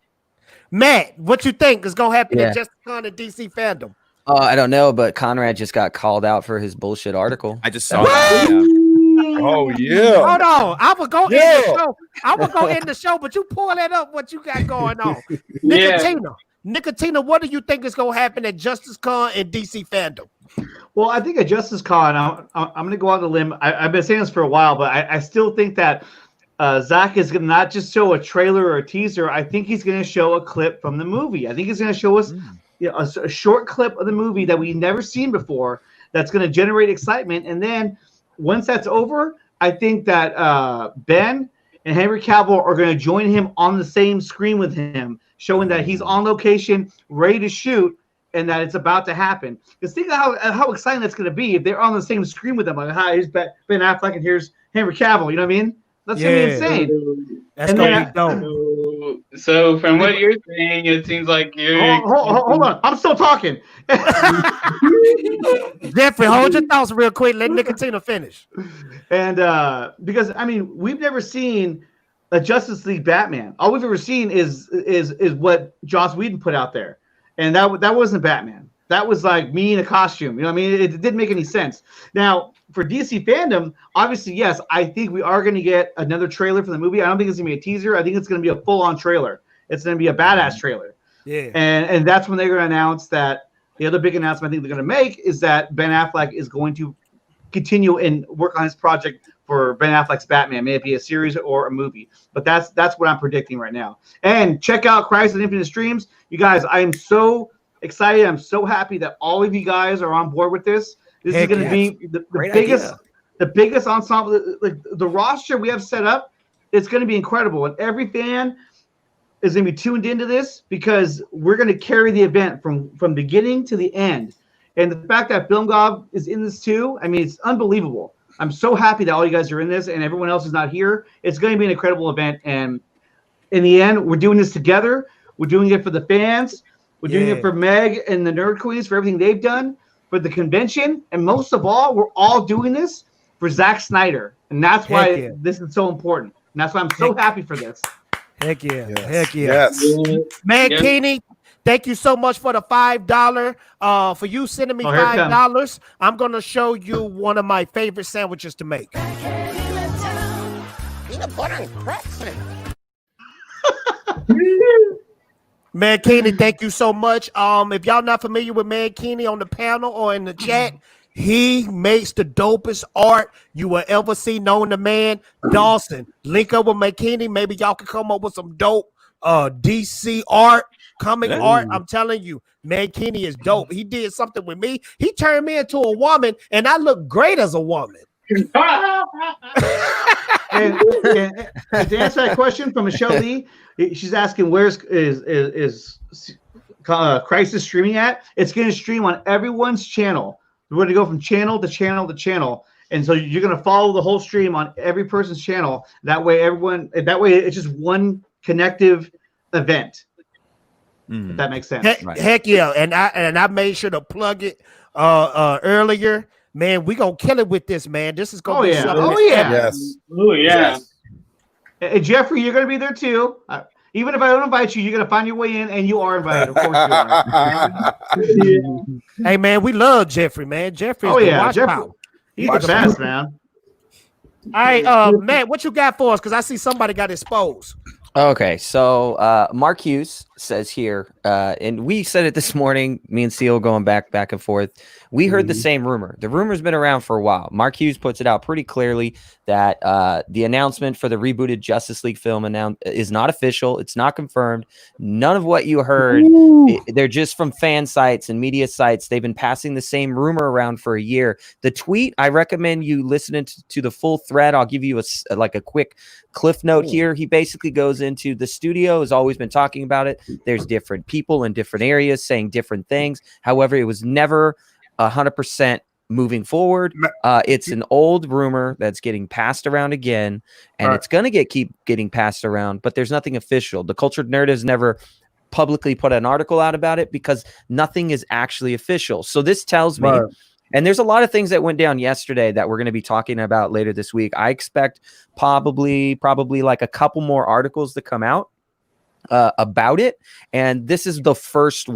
Matt, what you think is gonna happen Yeah. in Justice Con and DC Fandom? I don't know, but Conrad just got called out for his bullshit article. I just saw that. Yeah. Oh yeah. Hold on, I will go Yeah. in the show. I will go in the show, but you pull that up. What you got going on, Yeah. Nicotina? What do you think is gonna happen at Justice Con and DC Fandom? Well, I think at Justice Con, I'm going to go out on a limb. I've been saying this for a while, but I still think that Zach is going to not just show a trailer or a teaser. I think he's going to show a clip from the movie. I think he's going to show us a short clip of the movie that we've never seen before that's going to generate excitement. And then once that's over, I think that Ben and Henry Cavill are going to join him on the same screen with him, showing that he's on location, ready to shoot, and that it's about to happen. Because think of how exciting that's going to be if they're on the same screen with them. Like, hi, here's Ben Affleck, and here's Henry Cavill. You know what I mean? That's going to be insane. That's And gonna then- be dope. So from what you're saying, it seems like you're. Hold on. I'm still talking. Jeffrey, hold your thoughts real quick. Let Nicotina finish. And because I mean, we've never seen a Justice League Batman. All we've ever seen is what Joss Whedon put out there, and that wasn't Batman. That was like me in a costume. You know what I mean? It didn't make any sense. Now for DC Fandom, obviously, yes, I think we are going to get another trailer for the movie. I don't think it's going to be a teaser. I think it's going to be a full-on trailer. It's going to be a badass trailer. Yeah. And that's when they're going to announce that. The other big announcement I think they're going to make is that Ben Affleck is going to continue and work on his project for Ben Affleck's Batman. May it be a series or a movie, but that's what I'm predicting right now. And check out Crisis on Infinite Streams, you guys. I am so excited. I'm so happy that all of you guys are on board with this. This is going to be the biggest ensemble. Like the roster we have set up, it's going to be incredible, and every fan is going to be tuned into this because we're going to carry the event from beginning to the end. And the fact that Film Gob is in this too, I mean, it's unbelievable. I'm so happy that all you guys are in this and everyone else is not here. It's going to be an incredible event. And in the end, we're doing this together. We're doing it for the fans. We're doing it for Meg and the Nerd Queens for everything they've done, for the convention. And most of all, we're all doing this for Zack Snyder. And that's why this is so important. And that's why I'm so happy for this. Heck yeah. Yes. Heck yeah. Yes. Man, Keeney, thank you so much for the $5. For you sending me $5, I'm going to show you one of my favorite sandwiches to make. Peanut butter and crackers. Man Keeney, thank you so much. If y'all not familiar with Man Keeney on the panel or in the chat, he makes the dopest art you will ever see. Known the man, Dawson. Link up with McKinney. Maybe y'all can come up with some dope DC art, comic art. I'm telling you, McKinney is dope. He did something with me. He turned me into a woman, and I look great as a woman. And to answer that question from Michelle Lee, she's asking where's Crisis streaming at? It's going to stream on everyone's channel. We're going to go from channel to channel to channel, and so you're going to follow the whole stream on every person's channel. That way, it's just one connective event. If that makes sense. Heck yeah, and I made sure to plug it earlier. Man, we gonna kill it with this, man. This is gonna be something. Oh yeah. Yes. Oh yeah. Hey, Jeffrey, you're going to be there too. Even if I don't invite you, you're going to find your way in, and you are invited. Of course you are. Hey, man, we love Jeffrey, man. Jeffrey's Jeffrey. He's the best, man. All right, Matt, what you got for us? Because I see somebody got exposed. Okay, so Marcuse says here, and we said it this morning, me and Seal going back and forth. We heard the same rumor. The rumor's been around for a while. Mark Hughes puts it out pretty clearly that the announcement for the rebooted Justice League film is not official. It's not confirmed. None of what you heard, they're just from fan sites and media sites. They've been passing the same rumor around for a year. The tweet, I recommend you listening to the full thread. I'll give you a quick cliff note here. He basically goes into the studio has always been talking about it. There's different people in different areas saying different things. However, it was never 100% moving forward. It's an old rumor that's getting passed around again, and it's going to keep getting passed around, but there's nothing official. The Cultured Nerd has never publicly put an article out about it because nothing is actually official. So this tells me, and there's a lot of things that went down yesterday that we're going to be talking about later this week. I expect probably like a couple more articles to come out about it, and this is the first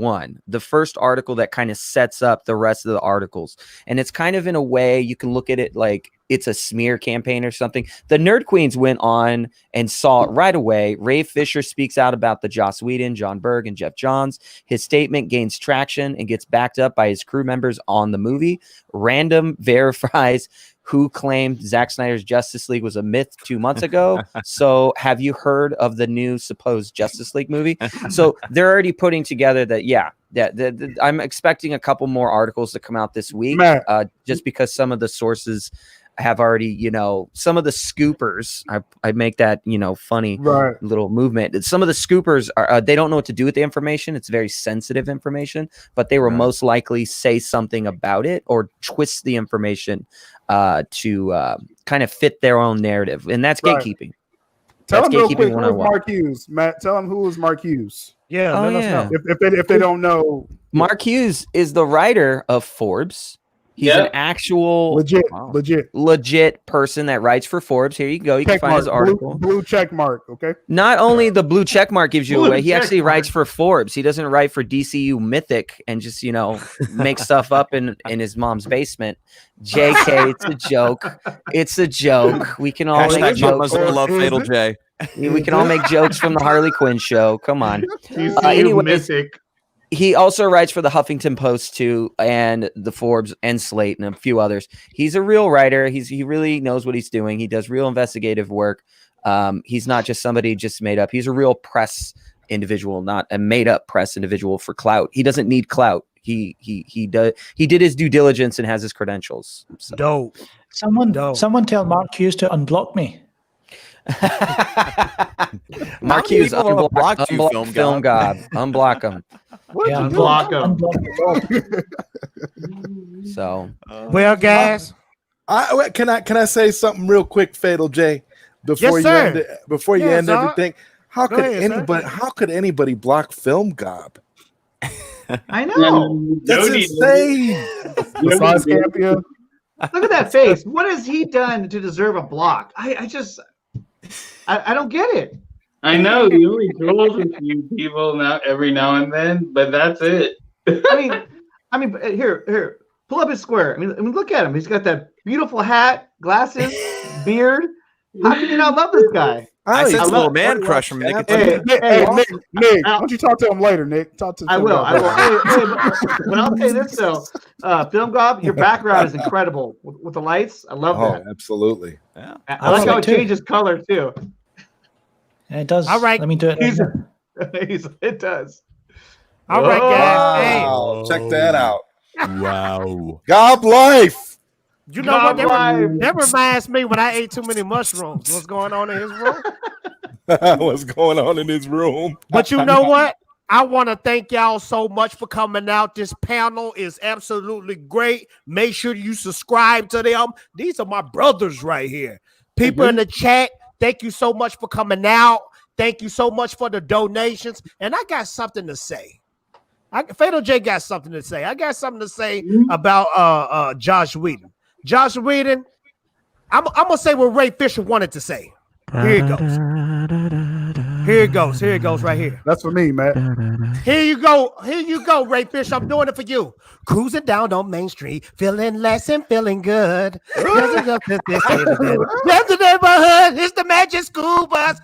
article that kind of sets up the rest of the articles, and it's kind of in a way you can look at it like it's a smear campaign or something. The Nerd Queens went on and saw it right away. Ray Fisher speaks out about the Joss Whedon, John Berg, and Jeff Johns. His statement gains traction and gets backed up by his crew members on the movie. Random verifies who claimed Zack Snyder's Justice League was a myth 2 months ago. So have you heard of the new supposed Justice League movie? So they're already putting together that I'm expecting a couple more articles to come out this week, just because some of the sources have already, some of the scoopers, I make that, funny little movement. Some of the scoopers are, they don't know what to do with the information. It's very sensitive information, but they will most likely say something about it or twist the information to kind of fit their own narrative. And that's gatekeeping. Tell them real quick, who's Mark Hughes? Matt, tell them who is Mark Hughes. Yeah, let us know. If they don't know. Mark Hughes is the writer of Forbes. He's an actual legit person that writes for Forbes. Here you go. You can find his article. Blue check mark. Okay. Not only the blue check mark gives you away, he actually writes for Forbes. He doesn't write for DCEU Mythic and just, make stuff up in his mom's basement. JK, it's a joke. It's a joke. We can all make jokes. Love Fatal J. We can all make jokes from the Harley Quinn show. Come on. Anyways, Mythic. he also writes for the Huffington Post too, and the Forbes and Slate and a few others. He's a real writer. He really knows what he's doing. He does real investigative work. He's not just somebody just made up. He's a real press individual, not a made up press individual for clout. He doesn't need clout. He did his due diligence and has his credentials. So. Dope. Someone tell Mark Hughes to unblock me. Mark Hughes, unblock Film God. Unblock him. Unblock him. So, well, guys, can I say something real quick, Fatal J, before you end everything? How could anybody block Film Gob? I know. That's insane. Look at that face. What has he done to deserve a block? I don't get it. I know he only trolls a few people every now and then, but that's it. I mean, here, pull up his square. I mean, look at him. He's got that beautiful hat, glasses, beard. How can you not love this guy? I sense a little man crush from Nick. Hey, Nick, why don't you talk to him later, Nick? Talk to him. I will. But I'll say this though, Film Gob, your background is incredible with the lights. I love that. Absolutely. Yeah. I like how it changes color too. Yeah, it does. All right. Let me do it. It does. All right, guys. Wow. Check that out. Wow. Gob life. You know what? That reminds me when I ate too many mushrooms. What's going on in his room? What's going on in his room? But you know what? I want to thank y'all so much for coming out. This panel is absolutely great. Make sure you subscribe to them. These are my brothers right here. People in the chat, thank you so much for coming out. Thank you so much for the donations. And I got something to say. Fatal J got something to say. I got something to say about Joss Whedon. Joss Whedon, I'm going to say what Ray Fisher wanted to say. Here it goes. Here it goes. Here it goes right here. That's for me, Matt. Here you go. Here you go, Ray Fisher. I'm doing it for you. Cruising down on Main Street, feeling less and feeling good. That's the neighborhood. It's the Magic School Bus.